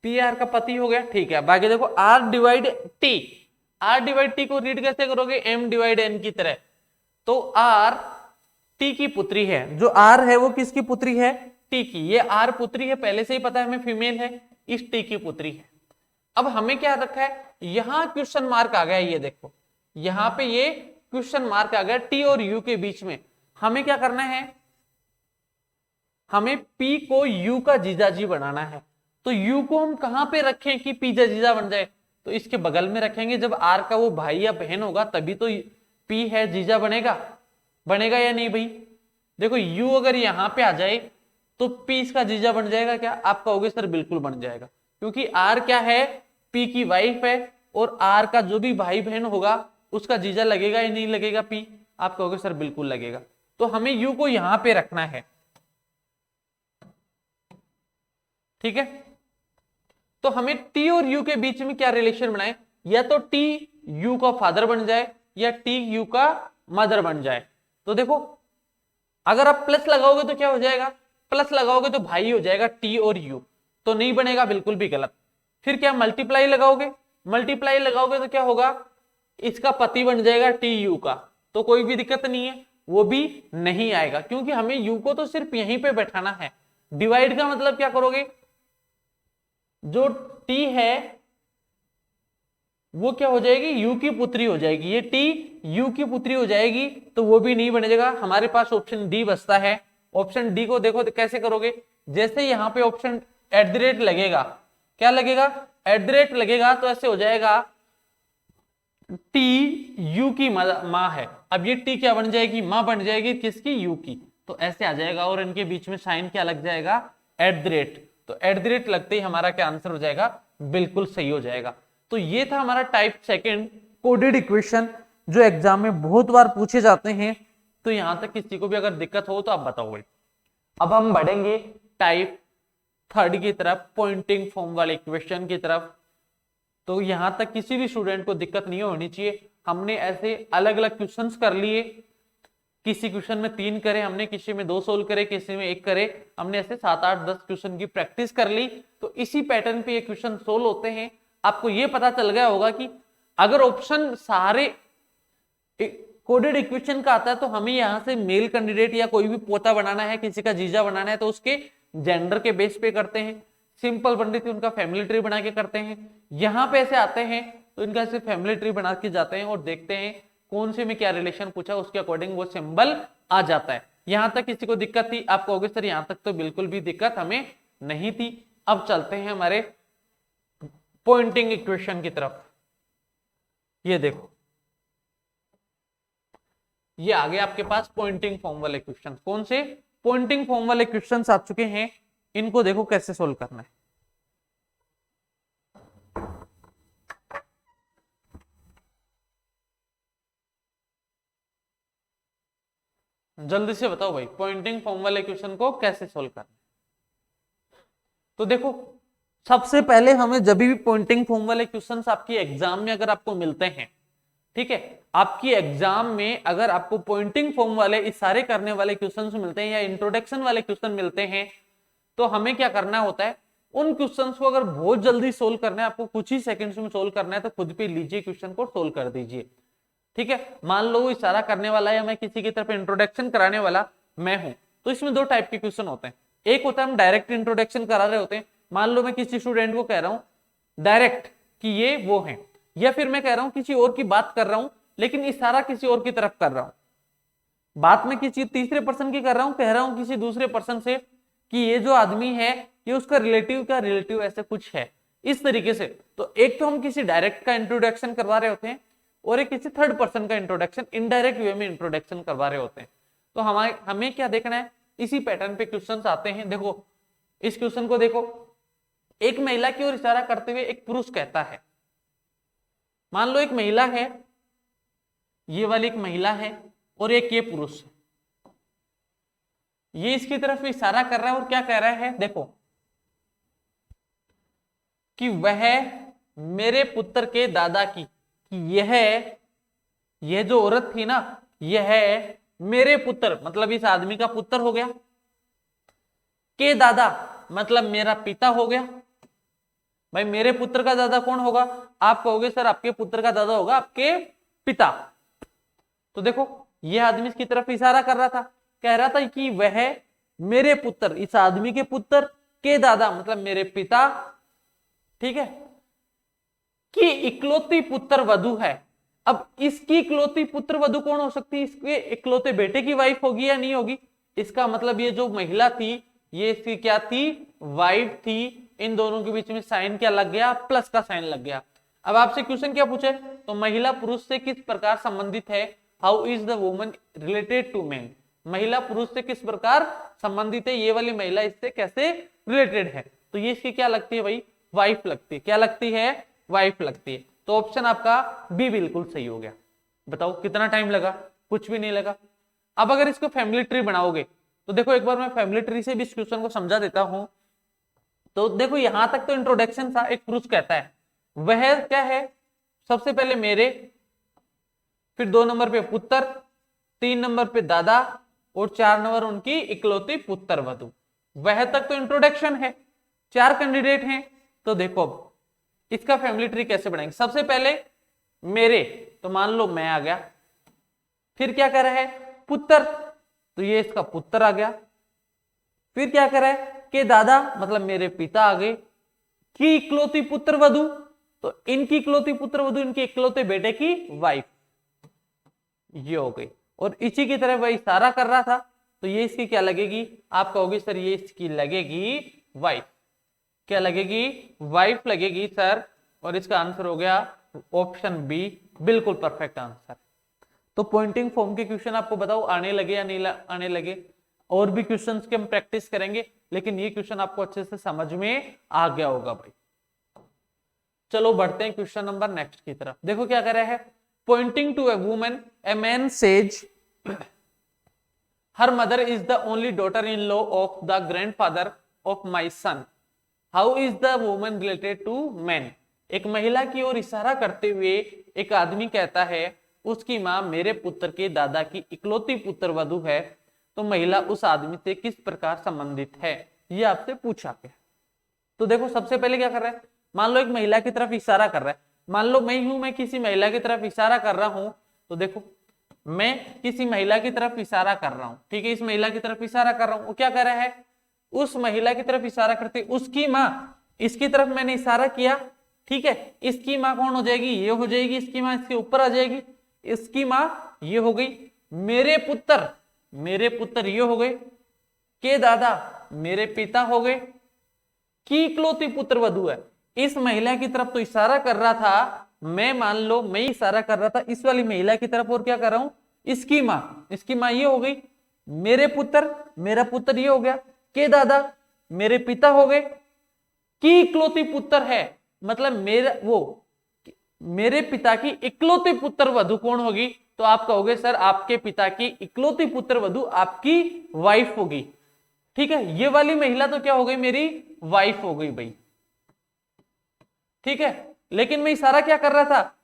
Speaker 1: पी आर का पति हो गया, ठीक है। बाकी देखो R divide T, R divide T को रीड कैसे करोगे, एम डिवाइड एन की तरह। तो आर टी की पुत्री है, जो आर है वो किसकी पुत्री है, टी की। ये आर पुत्री है, पहले से ही पता है हमें फीमेल है, इस टी की पुत्री है। अब हमें क्या रखा है, यहां क्वेश्चन मार्क आ गया, ये देखो यहां पे ये क्वेश्चन मार्क आ गया टी और यू के बीच में। हमें क्या करना है, हमें पी को यू का जीजाजी बनाना है। तो यू को हम कहां पे रखें कि पी जीजा बन जाए, तो इसके बगल में रखेंगे। जब आर का वो भाई या बहन होगा तभी तो पी है जीजा बनेगा, बनेगा या नहीं भाई। देखो यू अगर यहां पे आ जाए तो पी इसका जीजा बन जाएगा क्या, आप कहोगे सर बिल्कुल बन जाएगा, क्योंकि आर क्या है, पी की वाइफ है, और आर का जो भी भाई बहन होगा उसका जीजा लगेगा या नहीं लगेगा पी, आप कहोगे सर बिल्कुल लगेगा। तो हमें यू को यहां पे रखना है, ठीक है। तो हमें टी और यू के बीच में क्या रिलेशन बनाए, या तो टी यू का फादर बन जाए या टी यू का मदर बन जाए। तो देखो अगर आप प्लस लगाओगे तो क्या हो जाएगा, प्लस लगाओगे तो भाई हो जाएगा टी और यू, तो नहीं बनेगा, बिल्कुल भी गलत। फिर क्या मल्टीप्लाई लगाओगे, मल्टीप्लाई लगाओगे तो क्या होगा, इसका पति बन जाएगा टी यू का, तो कोई भी दिक्कत नहीं है, वो भी नहीं आएगा, क्योंकि हमें यू को तो सिर्फ यहीं पे बैठाना है। डिवाइड का मतलब क्या करोगे, जो टी है वो क्या हो जाएगी, यू की पुत्री हो जाएगी, ये टी यू की पुत्री हो जाएगी, तो वो भी नहीं बनेगा। हमारे पास ऑप्शन डी बचता है। ऑप्शन डी को देखो कैसे करोगे, जैसे यहां पे ऑप्शन एट द रेट लगेगा, क्या लगेगा, एट द रेट लगेगा, तो ऐसे हो जाएगा टी यू की माँ है। अब ये टी क्या बन जाएगी, माँ बन जाएगी किसकी, यू की, तो ऐसे आ जाएगा। और इनके बीच में साइन क्या लग जाएगा, एट द रेट, तो एट द रेट लगते ही हमारा क्या आंसर हो जाएगा, बिल्कुल सही हो जाएगा। तो ये था हमारा टाइप सेकंड कोडेड इक्वेशन, जो एग्जाम में बहुत बार पूछे जाते हैं। तो यहां तक किसी को भी अगर दिक्कत हो तो आप बताओ। अब हम बढ़ेंगे टाइप थर्ड की तरफ, पॉइंटिंग फॉर्म वाले इक्वेशन की तरफ। तो यहां तक किसी भी स्टूडेंट को दिक्कत नहीं होनी चाहिए। हमने ऐसे अलग अलग क्वेश्चंस कर लिए, किसी क्वेश्चन में 3 करे हमने, किसी में 2 सोल्व करे, किसी में 1 करे, हमने ऐसे 7 8 10 क्वेश्चन की प्रैक्टिस कर ली। तो इसी पैटर्न पे ये क्वेश्चन सोल्व होते हैं। आपको ये पता चल गया होगा कि अगर ऑप्शन सारे कोडेड इक्वेशन का आता है तो हमें यहां से मेल कैंडिडेट या कोई भी पोता बनाना है, किसी का जीजा बनाना है, तो उसके जेंडर के बेस पे करते हैं। सिंपल पंडित उनका फैमिली ट्री बना के करते हैं। यहां पे ऐसे आते हैं तो इनका सिर्फ फैमिली ट्री बना के जाते हैं और देखते हैं कौन से में क्या रिलेशन पूछा, उसके अकॉर्डिंग वो सिंबल आ जाता है। यहां तक किसी को दिक्कत थी, आप कहोगे सर यहां तक तो बिल्कुल भी दिक्कत हमें नहीं थी। अब चलते हैं हमारे पॉइंटिंग इक्वेशन की तरफ। ये देखो ये आगे आपके पास पॉइंटिंग फॉर्म वाले क्वेश्चन, कौन से पॉइंटिंग फॉर्म वाले क्वेश्चंस आ चुके हैं, इनको देखो कैसे सोल्व करना है। जल्दी से बताओ भाई, पॉइंटिंग फॉर्म वाले क्वेश्चन को कैसे सोल्व करना है। तो देखो सबसे पहले हमें जब भी पॉइंटिंग फॉर्म वाले क्वेश्चंस आपकी एग्जाम में अगर आपको मिलते हैं, ठीक है, आपकी एग्जाम में अगर आपको पॉइंटिंग फॉर्म वाले इशारे करने वाले क्वेश्चंस मिलते हैं या इंट्रोडक्शन वाले क्वेश्चन मिलते हैं, तो हमें क्या करना होता है, उन क्वेश्चंस को अगर बहुत जल्दी सोल्व करना है, आपको कुछ ही सेकंड्स में सोल्व करना है, तो खुद पे लीजिए क्वेश्चन को सोल्व कर दीजिए। ठीक है, मान लो इशारा करने वाला या मैं किसी की तरफ इंट्रोडक्शन कराने वाला मैं हूं, तो इसमें 2 टाइप के क्वेश्चन होते हैं। एक होता है हम डायरेक्ट इंट्रोडक्शन करा रहे होते हैं, मान लो मैं किसी स्टूडेंट को कह रहा हूं डायरेक्ट कि ये वो है, या फिर मैं कह रहा हूं किसी और की बात कर रहा हूं लेकिन इशारा किसी और की तरफ कर रहा हूं, बात में किसी तीसरे पर्सन की कर रहा हूं, कह रहा हूं किसी दूसरे पर्सन से कि ये जो आदमी है ये उसका रिलेटिव का रिलेटिव ऐसे कुछ है, इस तरीके से। तो एक तो हम किसी डायरेक्ट का इंट्रोडक्शन करवा रहे होते हैं और एक किसी थर्ड पर्सन का इंट्रोडक्शन इनडायरेक्ट वे में इंट्रोडक्शन करवा रहे होते हैं। तो हमें क्या देखना है, इसी पैटर्न पे क्वेश्चंस आते हैं। देखो इस क्वेश्चन को देखो, एक महिला की ओर इशारा करते हुए एक पुरुष कहता है, मान लो एक महिला है, ये वाली एक महिला है और एक ये पुरुष है। ये इसकी तरफ इशारा कर रहा है और क्या कह रहा है, देखो कि वह मेरे पुत्र के दादा की, कि यह जो औरत थी ना, यह मेरे पुत्र मतलब इस आदमी का पुत्र हो गया, के दादा मतलब मेरा पिता हो गया। भाई मेरे पुत्र का दादा कौन होगा, आप कहोगे सर आपके पुत्र का दादा होगा आपके पिता। तो देखो यह आदमी इसकी तरफ इशारा कर रहा था, कह रहा था कि वह मेरे पुत्र, इस आदमी के पुत्र के दादा मतलब मेरे पिता, ठीक है, कि इकलौती पुत्र वधु है। अब इसकी इकलौती पुत्र वधु कौन हो सकती है, इसके इकलौते बेटे की वाइफ होगी या नहीं होगी। इसका मतलब ये जो महिला थी ये इसकी क्या थी, वाइफ थी। इन दोनों के बीच में साइन क्या लग गया, प्लस का साइन लग गया। अब आपसे क्वेश्चन क्या पूछे, तो महिला पुरुष से किस प्रकार संबंधित है, how is the woman related to man. महिला पुरुष से किस प्रकार संबंधित है, ये वाली महिला इससे कैसे रिलेटेड है। तो ये इसकी क्या लगती है भाई, वाइफ लगती है। क्या लगती है, वाइफ लगती है। तो ऑप्शन आपका बी बिल्कुल सही हो गया। बताओ कितना टाइम लगा, कुछ भी नहीं लगा। अब अगर इसको फैमिली ट्री बनाओगे तो देखो एक बार मैं फैमिली ट्री से भी इस क्वेश्चन को समझा देता हूं। तो देखो यहां तक तो इंट्रोडक्शन था, एक पुरुष कहता है वह क्या है, सबसे पहले मेरे, फिर 2 नंबर पे पुत्र, 3 नंबर पे दादा और 4 नंबर उनकी इकलौती पुत्र वधु। वह तक तो इंट्रोडक्शन है, 4 कैंडिडेट हैं। तो देखो अब इसका फैमिली ट्री कैसे बनाएंगे। सबसे पहले मेरे, तो मान लो मैं आ गया, फिर क्या कर रहा है पुत्र, तो ये इसका पुत्र आ गया, फिर क्या कर रहा है कि दादा मतलब मेरे पिता आ गए, की इकलौती पुत्र वधु, तो इनकी इकलौती पुत्र वधु इनके इकलौते बेटे की वाइफ, ये हो गई। और इसी की तरह वह इशारा कर रहा था, तो ये इसकी क्या लगेगी, आप कहोगे सर ये इसकी लगेगी वाइफ। क्या लगेगी, वाइफ लगेगी सर। और इसका आंसर हो गया ऑप्शन बी, बिल्कुल परफेक्ट आंसर। तो पॉइंटिंग फॉर्म के क्वेश्चन आपको बताओ आने लगे या नहीं आने लगे। और भी क्वेश्चंस के हम प्रैक्टिस करेंगे, लेकिन ये क्वेश्चन आपको अच्छे से समझ में आ गया होगा भाई। चलो बढ़ते हैं क्वेश्चन नंबर नेक्स्ट की तरफ। देखो क्या कर रहा है, pointing to a woman a man says her mother is the only daughter in law of the grandfather of my son, how is the woman related to man. एक महिला की ओर इशारा करते हुए एक आदमी कहता है उसकी मां मेरे पुत्र के दादा की इकलौती पुत्र वधु है, तो महिला उस आदमी से किस प्रकार संबंधित है, ये आपसे पूछा गया। तो देखो सबसे पहले क्या कर रहा है, मान लो एक महिला की तरफ इशारा कर रहा है, मान लो मैं किसी महिला की तरफ इशारा कर रहा हूं। तो देखो मैं किसी महिला की तरफ इशारा कर रहा हूं, ठीक है, इस महिला की तरफ इशारा कर रहा हूं। वो क्या कर रहा है, उस महिला की तरफ इशारा करते उसकी मां, इसकी तरफ मैंने इशारा किया, ठीक है, इसकी मां कौन हो जाएगी, ये हो जाएगी, इसकी मां इसके ऊपर आ जाएगी, इसकी मां ये हो गई, मेरे पुत्र ये हो गए, के दादा मेरे पिता हो गए, की इकलौती पुत्र वधु है। इस महिला की तरफ तो इशारा कर रहा था मैं, मान लो मैं इशारा कर रहा था इस वाली महिला की तरफ, और क्या कर रहा हूं, इसकी मां ये हो गई, मेरे पुत्र मेरा पुत्र ये हो गया, के दादा मेरे पिता हो गए, की इकलौती पुत्र है मतलब मेरे पिता की इकलौती पुत्र वधु कौन होगी। तो आप कहोगे सर आपके पिता की इकलौती पुत्र वधु आपकी वाइफ होगी, ठीक है, ये वाली महिला तो क्या हो गई, मेरी वाइफ हो गई भाई, ठीक है। लेकिन मैं इशारा क्या कर रहा था,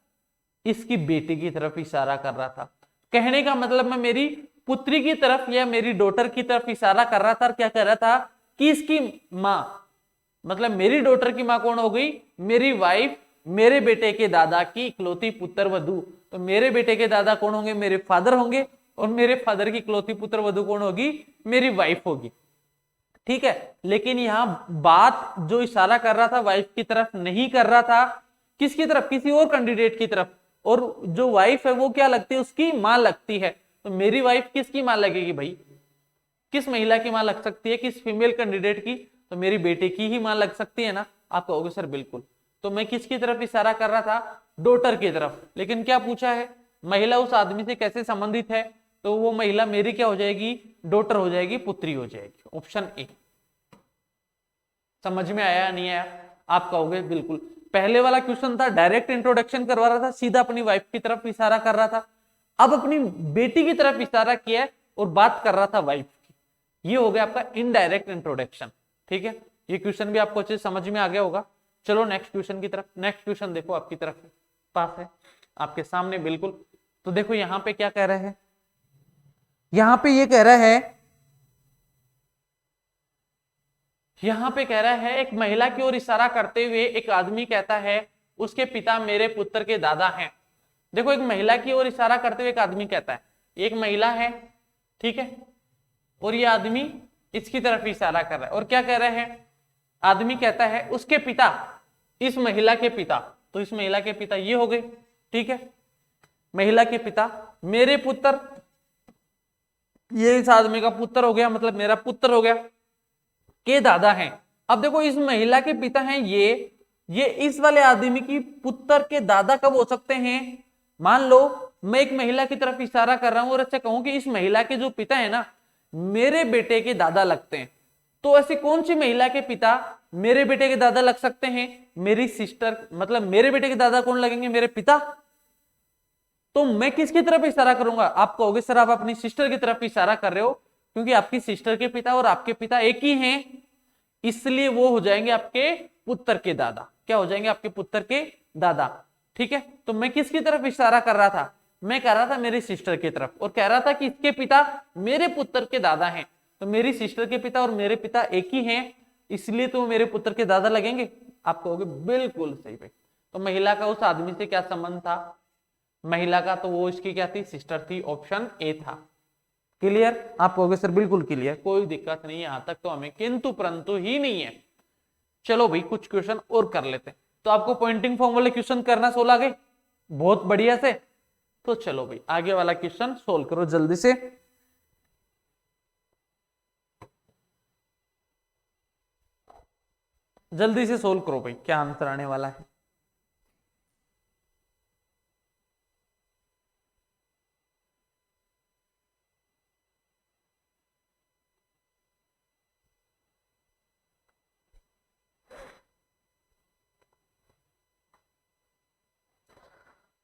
Speaker 1: इसकी बेटी की तरफ इशारा कर रहा था। कहने का मतलब मैं मेरी पुत्री की तरफ या मेरी डॉटर की तरफ इशारा कर रहा था, और क्या कर रहा था कि इसकी मां मतलब मेरी डॉटर की मां कौन हो गई, मेरी वाइफ, मेरे बेटे के दादा की इकलौती पुत्र वधु। तो मेरे बेटे के दादा कौन होंगे, मेरे फादर होंगे, और मेरे फादर की इकलौती पुत्र वधु कौन होगी, मेरी वाइफ होगी, ठीक है। लेकिन यहां बात जो इशारा कर रहा था वाइफ की तरफ नहीं कर रहा था, किसकी तरफ, किसी और कैंडिडेट की तरफ। और जो वाइफ है वो क्या लगती है, उसकी मां लगती है। तो मेरी वाइफ किसकी मां लगेगी भाई, किस महिला की मां लग सकती है, किस फीमेल कैंडिडेट की, तो मेरी बेटे की ही मां लग सकती है ना। आप कहोगे सर बिल्कुल। तो मैं किसकी तरफ इशारा कर रहा था, डॉटर की तरफ। लेकिन क्या पूछा है, महिला उस आदमी से कैसे संबंधित है, तो वो महिला मेरी क्या हो जाएगी, डॉटर हो जाएगी, पुत्री हो जाएगी। Option A. समझ में आया नहीं आया, आप कहोगे बिल्कुल। पहले वाला क्वेश्चन था डायरेक्ट इंट्रोडक्शन करवा रहा था, सीधा अपनी वाइफ की तरफ इशारा कर रहा था। अब अपनी बेटी की तरफ इशारा किया है और बात कर रहा था वाइफ की। ये हो गया आपका इनडायरेक्ट इंट्रोडक्शन। ठीक है, ये क्वेश्चन भी आपको अच्छे से समझ में आ गया होगा। चलो नेक्स्ट क्वेश्चन की तरफ। नेक्स्ट क्वेश्चन देखो आपकी तरफ पास है, आपके सामने बिल्कुल। तो देखो यहां पे क्या कह रहा है, यहां पे ये कह रहा है, यहां पे कह रहा है एक महिला की ओर इशारा करते हुए एक आदमी कहता है उसके पिता मेरे पुत्र के दादा हैं। देखो एक महिला की ओर इशारा करते हुए एक आदमी कहता है, एक महिला है, ठीक है, और ये आदमी इसकी तरफ इशारा कर रहा है और क्या कह रहा है, आदमी कहता है उसके पिता, इस महिला के पिता, तो इस महिला के पिता ये हो गए, ठीक है, महिला के पिता मेरे पुत्र, ये इस आदमी का पुत्र हो गया, मतलब मेरा पुत्र हो गया, के दादा हैं। अब देखो इस महिला के पिता हैं ये इस वाले आदमी की पुत्र के दादा कब हो सकते हैं। मान लो मैं एक महिला की तरफ इशारा कर रहा हूं और अच्छा कहूं कि इस महिला के जो पिता है ना मेरे बेटे के दादा लगते हैं, तो ऐसी कौन सी महिला के पिता मेरे बेटे के दादा लग सकते हैं, मेरी सिस्टर, मतलब मेरे बेटे के दादा कौन लगेंगे, मेरे पिता। तो मैं किसकी तरफ इशारा करूंगा, आप कहोगे सर आप अपनी सिस्टर की तरफ इशारा कर रहे हो, क्योंकि आपकी सिस्टर के पिता और आपके पिता एक ही हैं, इसलिए वो हो जाएंगे आपके पुत्र के दादा। क्या हो जाएंगे, आपके पुत्र के दादा। ठीक है, तो मैं किसकी तरफ इशारा कर रहा था, मैं कह रहा था मेरी सिस्टर की तरफ, और कह रहा था कि इसके पिता मेरे पुत्र के दादा हैं, तो मेरी सिस्टर के पिता और मेरे पिता एक ही हैं, इसलिए तो मेरे पुत्र के दादा लगेंगे। आप कहोगे बिल्कुल सही भाई। तो महिला का उस आदमी से क्या संबंध था, महिला का तो वो इसकी क्या थी, सिस्टर थी, ऑप्शन ए था। क्लियर, आप कहोगे सर बिल्कुल क्लियर, कोई दिक्कत नहीं, यहां तक तो हमें किंतु परंतु ही नहीं है। चलो भाई कुछ क्वेश्चन और कर लेते हैं। तो आपको पॉइंटिंग फॉर्म वाले क्वेश्चन करना सोलह गए बहुत बढ़िया से, तो चलो भाई आगे वाला क्वेश्चन सोल्व करो जल्दी से। जल्दी से सोल्व करो भाई, क्या आंसर आने वाला है।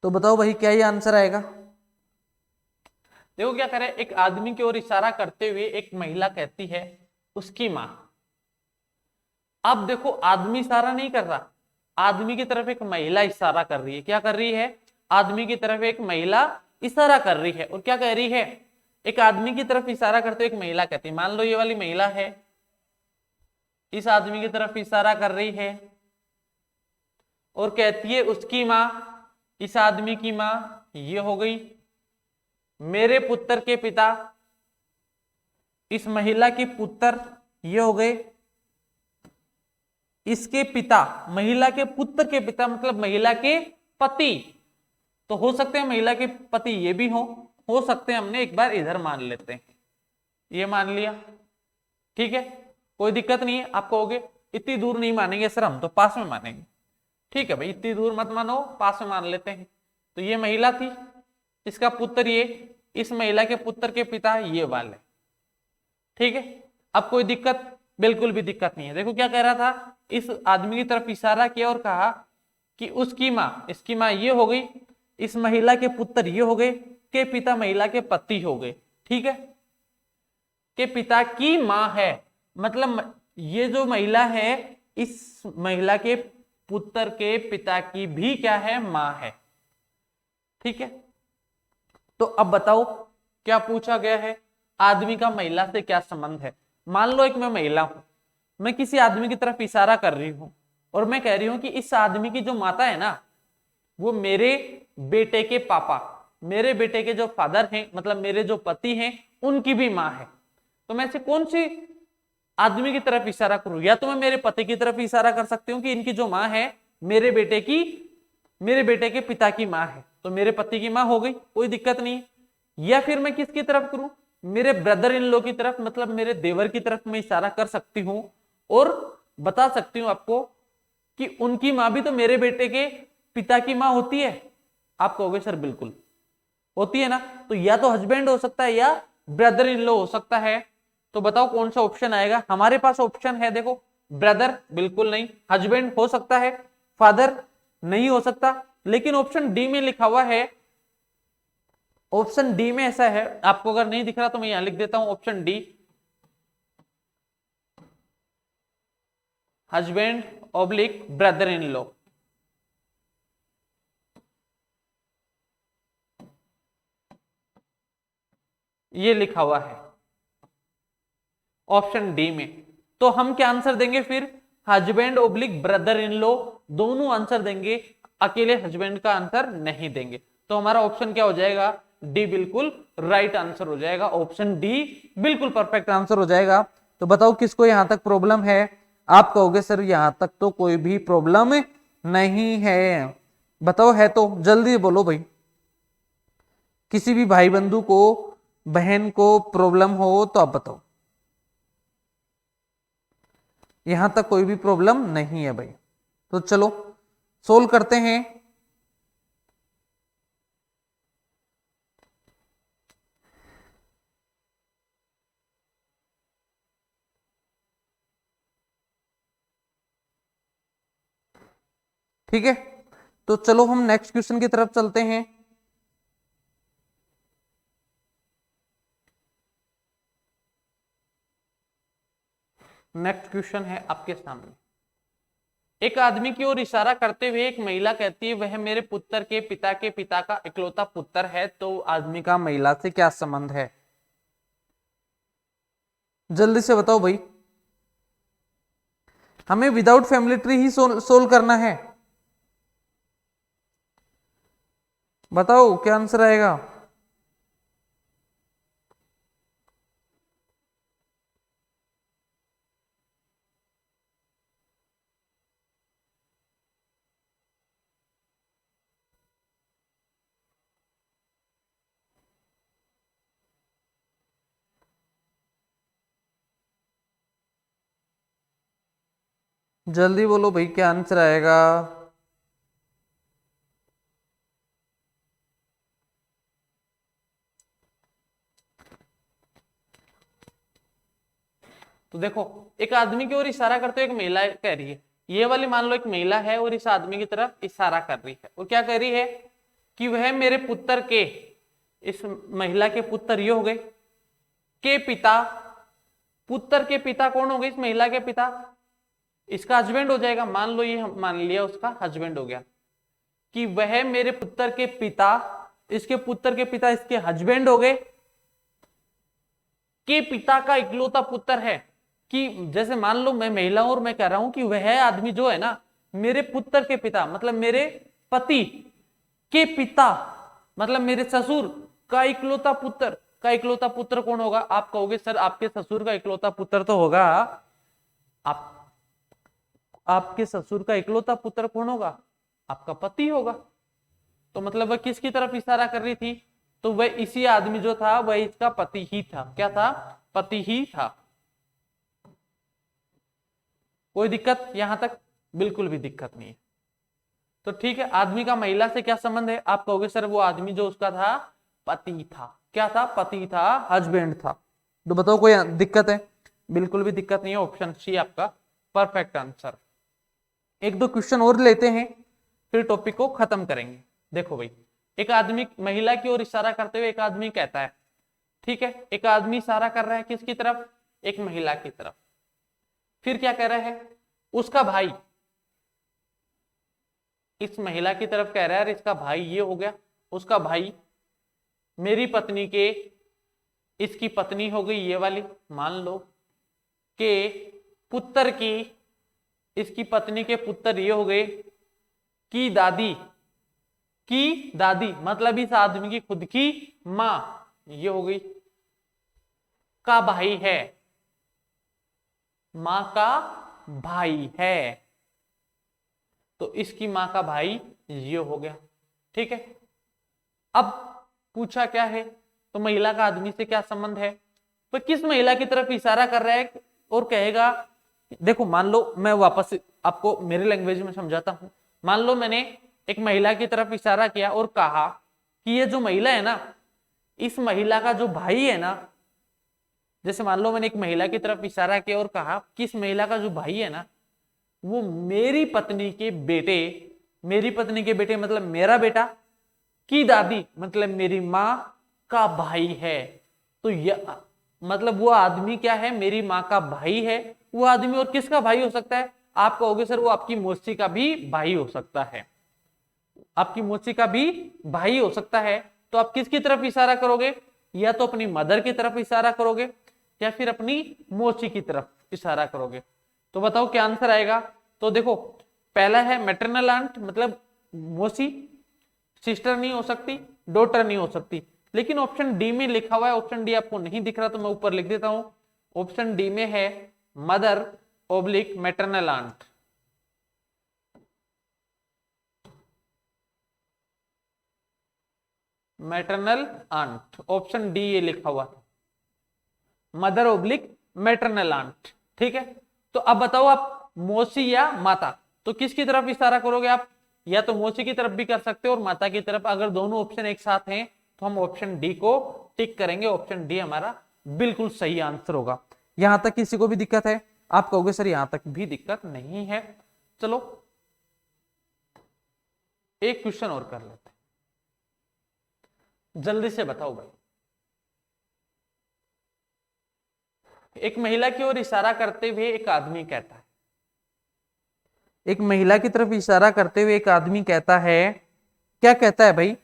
Speaker 1: तो बताओ भाई क्या ये आंसर आएगा। देखो क्या करे, एक आदमी की ओर इशारा करते हुए एक महिला कहती है उसकी मां। अब देखो आदमी इशारा नहीं कर रहा, आदमी की तरफ एक महिला इशारा कर रही है। क्या कर रही है, आदमी की तरफ एक महिला इशारा कर रही है, और क्या कह रही है, एक आदमी की तरफ इशारा करते हुए एक महिला कहती है, मान लो ये वाली महिला है, इस आदमी की तरफ इशारा कर रही है और कहती है उसकी मां, इस आदमी की मां, ये हो गई मेरे पुत्र के पिता, इस महिला के पुत्र, ये हो गए इसके पिता, महिला के पुत्र के पिता मतलब महिला के पति। तो हो सकते हैं महिला के पति ये भी हो सकते हैं, हमने एक बार इधर मान लेते हैं, ये मान लिया, ठीक है, कोई दिक्कत नहीं है। आप कहोगे इतनी दूर नहीं मानेंगे सर, हम तो पास में मानेंगे। ठीक है भाई, इतनी दूर मत मानो, पास में मान लेते हैं। तो ये महिला थी, इसका पुत्र ये, इस महिला के पुत्र के पिता ये वाले, ठीक है। अब कोई दिक्कत, बिल्कुल भी दिक्कत नहीं है। देखो क्या कह रहा था, इस आदमी की तरफ इशारा किया और कहा कि उसकी मां, इसकी मां ये हो गई, इस महिला के पुत्र ये हो गए, के पिता महिला के पति हो गए, ठीक है, के पिता की मां है, मतलब ये जो महिला है इस महिला के पुत्र के पिता की भी क्या है, मां है, ठीक है। तो अब बताओ क्या पूछा गया है, आदमी का महिला से क्या संबंध है। मान लो एक मैं महिला हूं, मैं किसी आदमी की तरफ इशारा कर रही हूं और मैं कह रही हूं कि इस आदमी की जो माता है ना वो मेरे बेटे के पापा, मेरे बेटे के जो फादर हैं, मतलब मेरे जो पति हैं, उनकी भी मां है। तो मैं से कौन सी आदमी की तरफ इशारा करूं, या तो मैं मेरे पति की तरफ इशारा कर सकती हूँ कि इनकी जो मां है मेरे बेटे के पिता की मां है, तो मेरे पति की मां हो गई, कोई दिक्कत नहीं। या फिर मैं किसकी तरफ करूं, मेरे ब्रदर इन लॉ की तरफ, मतलब मेरे देवर की तरफ मैं इशारा कर सकती हूं और बता सकती हूं आपको कि उनकी मां भी तो मेरे बेटे के पिता की मां होती है। आप कहोगे सर बिल्कुल होती है ना, तो या तो हस्बैंड हो सकता है या ब्रदर इन लॉ हो सकता है। तो बताओ कौन सा ऑप्शन आएगा। हमारे पास ऑप्शन है, देखो ब्रदर बिल्कुल नहीं, हस्बैंड हो सकता है, फादर नहीं हो सकता, लेकिन ऑप्शन डी में लिखा हुआ है, ऑप्शन डी में ऐसा है, आपको अगर नहीं दिख रहा तो मैं यहां लिख देता हूं, option D husband oblique brother in law. ये लिखा हुआ है ऑप्शन डी में। तो हम क्या आंसर देंगे फिर, husband oblique brother in law, दोनों आंसर देंगे, अकेले हस्बैंड का आंसर नहीं देंगे। तो हमारा ऑप्शन क्या हो जाएगा, डी बिल्कुल राइट आंसर हो जाएगा, ऑप्शन डी बिल्कुल परफेक्ट आंसर हो जाएगा। तो बताओ किसको यहां तक प्रॉब्लम है, आप कहोगे सर यहां तक तो कोई भी प्रॉब्लम नहीं है। बताओ है तो जल्दी बोलो भाई, किसी भी भाई बंधु को बहन को प्रॉब्लम हो तो आप बताओ। यहां तक कोई भी प्रॉब्लम नहीं है भाई, तो चलो सोल्व करते हैं। ठीक है, तो चलो हम नेक्स्ट क्वेश्चन की तरफ चलते हैं। नेक्स्ट क्वेश्चन है आपके सामने, एक आदमी की ओर इशारा करते हुए एक महिला कहती है वह मेरे पुत्र के पिता का इकलौता पुत्र है, तो आदमी का महिला से क्या संबंध है, जल्दी से बताओ भाई। हमें विदाउट फैमिली ट्री ही सोल्व करना है, बताओ क्या आंसर आएगा। जल्दी बोलो भाई क्या आंसर आएगा। तो देखो एक आदमी की ओर इशारा करते हुए एक महिला कह रही है, ये वाली मान लो एक महिला है और इस आदमी की तरफ इशारा कर रही है, और क्या कह रही है कि वह मेरे पुत्र के, इस महिला के पुत्र ये हो गए के पिता, पुत्र के पिता कौन हो गए, इस महिला के पिता, इसका हस्बैंड हो जाएगा, मान लो ये मान लिया उसका हस्बैंड हो गया, कि वह मेरे पुत्र के पिता, इसके पुत्र के पिता इसके हस्बैंड हो गए, के पिता का इकलौता पुत्र है। कि जैसे मान लो मैं महिला हूं और मैं कह रहा हूं कि वह आदमी जो है ना मेरे पुत्र के पिता मतलब मेरे पति के पिता मतलब मेरे ससुर का इकलौता पुत्र कौन होगा, आप कहोगे सर आपके ससुर का इकलौता पुत्र तो होगा, आपके ससुर का इकलौता पुत्र कौन होगा, आपका पति होगा। तो मतलब वह किसकी तरफ इशारा कर रही थी, तो वह इसी आदमी जो था वह इसका पति ही था, क्या था, पति ही था। कोई दिक्कत यहां तक, बिल्कुल भी दिक्कत नहीं है। तो ठीक है, आदमी का महिला से क्या संबंध है, आप कहोगे सर वो आदमी जो उसका था पति था, क्या था, पति था, हस्बैंड था। तो बताओ कोई दिक्कत है, बिल्कुल भी दिक्कत नहीं है, ऑप्शन सी आपका परफेक्ट आंसर। एक दो क्वेश्चन और लेते हैं फिर टॉपिक को खत्म करेंगे। देखो भाई एक आदमी महिला की ओर इशारा करते हुए एक आदमी कहता है, ठीक है, एक आदमी इशारा कर रहा है किसकी तरफ, एक महिला की तरफ, फिर क्या कह रहा है, उसका भाई इस महिला की तरफ कह रहा है, इसका भाई ये हो गया, उसका भाई मेरी पत्नी के, इसकी पत्नी हो गई ये वाली, मान लो के पुत्र की, इसकी पत्नी के पुत्र ये हो गए, की दादी मतलब इस आदमी की खुद की मां ये हो गई, का भाई है, मां का भाई है, तो इसकी मां का भाई ये हो गया। ठीक है, अब पूछा क्या है, तो महिला का आदमी से क्या संबंध है, तो किस महिला की तरफ इशारा कर रहा है और कहेगा, देखो मान लो मैं वापस आपको मेरी लैंग्वेज में समझाता हूं, मान लो मैंने एक महिला की तरफ इशारा किया और कहा कि ये जो महिला है ना, इस महिला का जो भाई है ना, जैसे मान लो मैंने एक महिला की तरफ इशारा किया और कहा कि इस महिला का जो भाई है ना वो मेरी पत्नी के बेटे मतलब मेरा बेटा, की दादी मतलब मेरी माँ का भाई है। तो यह मतलब वो आदमी क्या है, मेरी माँ का भाई है। वो आदमी और किसका भाई हो सकता है? आप कहोगे सर वो आपकी मौसी का भी भाई हो सकता है, आपकी मौसी का भी भाई हो सकता है। तो आप किसकी तरफ इशारा करोगे? या तो अपनी मदर की तरफ इशारा करोगे या फिर अपनी मौसी की तरफ इशारा करोगे। तो बताओ क्या आंसर आएगा? तो देखो, पहला है मैटरनल आंट, मतलब मौसी, सिस्टर नहीं हो सकती, डॉटर नहीं हो सकती। लेकिन ऑप्शन डी में लिखा हुआ है, ऑप्शन डी आपको नहीं दिख रहा तो मैं ऊपर लिख देता हूं। ऑप्शन डी में है mother oblique maternal aunt. Maternal aunt, option D ये लिखा हुआ है, मदर ओब्लिक मैटरनल आंट। ठीक है, तो अब बताओ आप मौसी या माता, तो किसकी तरफ इशारा करोगे आप? या तो मौसी की तरफ भी कर सकते हो और माता की तरफ। अगर दोनों ऑप्शन एक साथ हैं तो हम ऑप्शन डी को टिक करेंगे, ऑप्शन डी हमारा बिल्कुल सही आंसर होगा। यहां तक किसी को भी दिक्कत है? आप कहोगे सर यहां तक भी दिक्कत नहीं है। चलो एक क्वेश्चन और कर लेते हैं, जल्दी से बताओ भाई। एक महिला की ओर इशारा करते हुए एक आदमी कहता है, एक महिला की तरफ इशारा करते हुए एक आदमी कहता है, क्या कहता है भाई?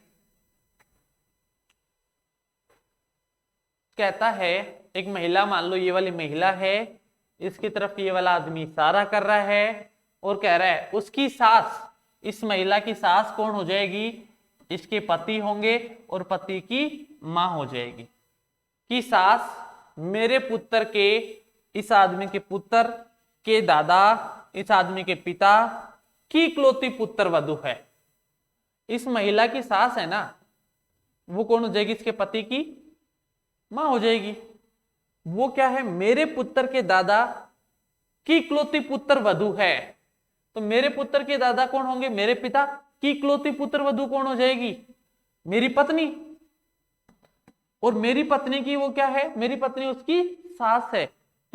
Speaker 1: कहता है, एक महिला, मान लो ये वाली महिला है, इसकी तरफ ये वाला आदमी इशारा कर रहा है और कह रहा है उसकी सास, इस महिला की सास कौन हो जाएगी? इसके पति होंगे और पति की मां हो जाएगी। कि सास मेरे पुत्र के, इस आदमी के पुत्र के दादा, इस आदमी के पिता की इकलौती पुत्र वधु है। इस महिला की सास है ना, वो कौन हो जाएगी? इसके पति की मां हो जाएगी। वो क्या है? मेरे पुत्र के दादा की इकलौती पुत्र वधु है। तो मेरे पुत्र के दादा कौन होंगे? मेरे पिता की इकलौती पुत्र वधु कौन हो जाएगी? मेरी पत्नी। और मेरी पत्नी की वो क्या है? मेरी पत्नी उसकी सास है।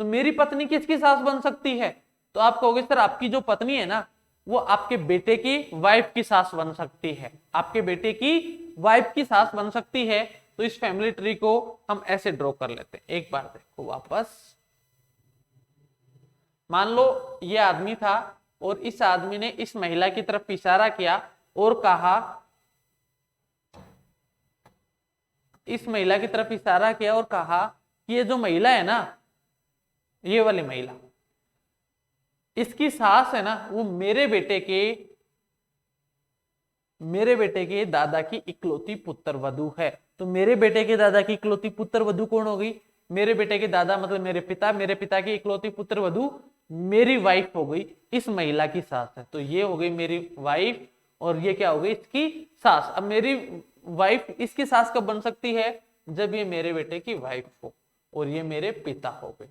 Speaker 1: तो मेरी पत्नी किसकी सास बन सकती है? तो आप कहोगे सर आपकी जो पत्नी है ना, वो आपके बेटे की वाइफ की सास बन सकती है, आपके बेटे की वाइफ की सास बन सकती है। तो इस फैमिली ट्री को हम ऐसे ड्रॉ कर लेते हैं। एक बार देखो वापस, मान लो ये आदमी था और इस आदमी ने इस महिला की तरफ इशारा किया और कहा, इस महिला की तरफ इशारा किया और कहा कि ये जो महिला है ना, ये वाली महिला, इसकी सास है ना, वो मेरे बेटे के दादा की इकलौती पुत्र वधु है। तो मेरे बेटे के दादा की इकलौती पुत्र वधु कौन हो गई? मेरे बेटे के दादा मतलब मेरे पिता की इकलौती पुत्र वधु मेरी वाइफ हो गई, इस महिला की सास है। तो ये हो गई मेरी वाइफ और ये क्या हो गई? इसकी सास। अब मेरी वाइफ इसकी सास कब बन सकती है? जब ये मेरे बेटे की वाइफ हो और ये मेरे पिता हो गए।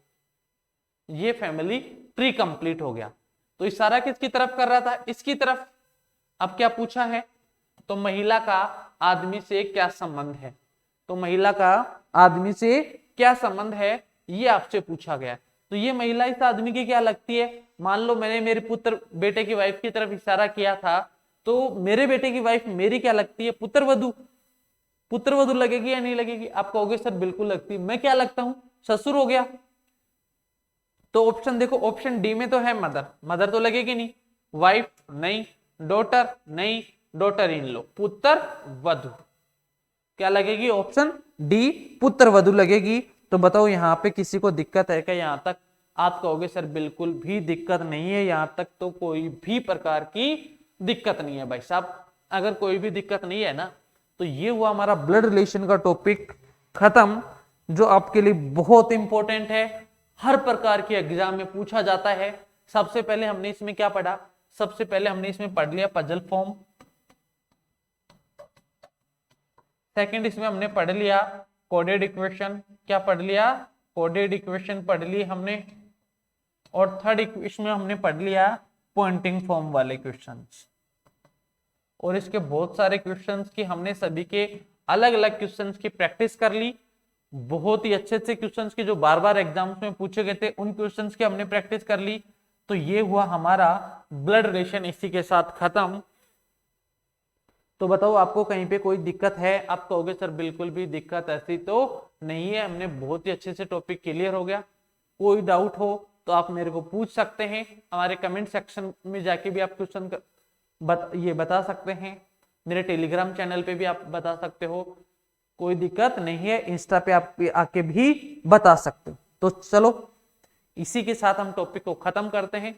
Speaker 1: ये फैमिली ट्री कंप्लीट हो गया। तो इशारा किसकी तरफ कर रहा था? इसकी तरफ। अब क्या पूछा है? तो महिला का आदमी से क्या संबंध है? तो महिला का आदमी से क्या संबंध है, ये आपसे पूछा गया। तो ये महिला इस आदमी की क्या लगती है? मान लो मैंने मेरे पुत्र बेटे की वाइफ की तरफ इशारा किया था, तो मेरे बेटे की वाइफ मेरी क्या लगती है? पुत्रवधु। पुत्रवधु लगेगी या नहीं लगेगी? आप कहोगे सर बिल्कुल लगती। मैं क्या लगता हूं? ससुर हो गया। तो ऑप्शन देखो, ऑप्शन डी में तो है मदर, मदर तो लगेगी नहीं, वाइफ नहीं, डॉटर नहीं, डॉटर इन लो, पुत्र वधु क्या लगेगी? ऑप्शन डी पुत्र वधु लगेगी। तो बताओ यहाँ पे किसी को दिक्कत है क्या? यहाँ तक आप कहोगे सर बिल्कुल भी दिक्कत नहीं है, यहाँ तक तो कोई भी प्रकार की दिक्कत नहीं है भाई साहब। अगर कोई भी दिक्कत नहीं है ना, तो ये हुआ हमारा ब्लड रिलेशन का टॉपिक खत्म, जो आपके लिए बहुत इंपॉर्टेंट है, हर प्रकार के एग्जाम में पूछा जाता है। सबसे पहले हमने इसमें क्या पढ़ा? सबसे पहले हमने इसमें पढ़ लिया पजल फॉर्म। सेकंड इसमें हमने पढ़ लिया कोडेड इक्वेशन। क्या पढ़ लिया? कोडेड इक्वेशन पढ़ ली हमने। और थर्ड इसमें हमने पढ़ लिया पॉइंटिंग फॉर्म वाले क्वेश्चंस। और इसके बहुत सारे क्वेश्चंस की हमने सभी के अलग अलग क्वेश्चंस की प्रैक्टिस कर ली। बहुत ही अच्छे अच्छे क्वेश्चंस की जो बार बार एग्जाम्स में पूछे गए थे, उन क्वेश्चंस की हमने प्रैक्टिस कर ली। तो ये हुआ हमारा ब्लड रिलेशन, इसी के साथ खत्म। तो बताओ आपको कहीं पे कोई दिक्कत है? आप कहोगे सर बिल्कुल भी दिक्कत ऐसी तो नहीं है, हमने बहुत ही अच्छे से टॉपिक क्लियर हो गया। कोई डाउट हो तो आप मेरे को पूछ सकते हैं, हमारे कमेंट सेक्शन में जाके भी आप क्वेश्चन ये बता सकते हैं, मेरे टेलीग्राम चैनल पे भी आप बता सकते हो, कोई दिक्कत नहीं है। इंस्टा पे आप आके भी बता सकते हो। तो चलो इसी के साथ हम टॉपिक को खत्म करते हैं,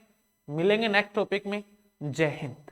Speaker 1: मिलेंगे नेक्स्ट टॉपिक में। जय हिंद।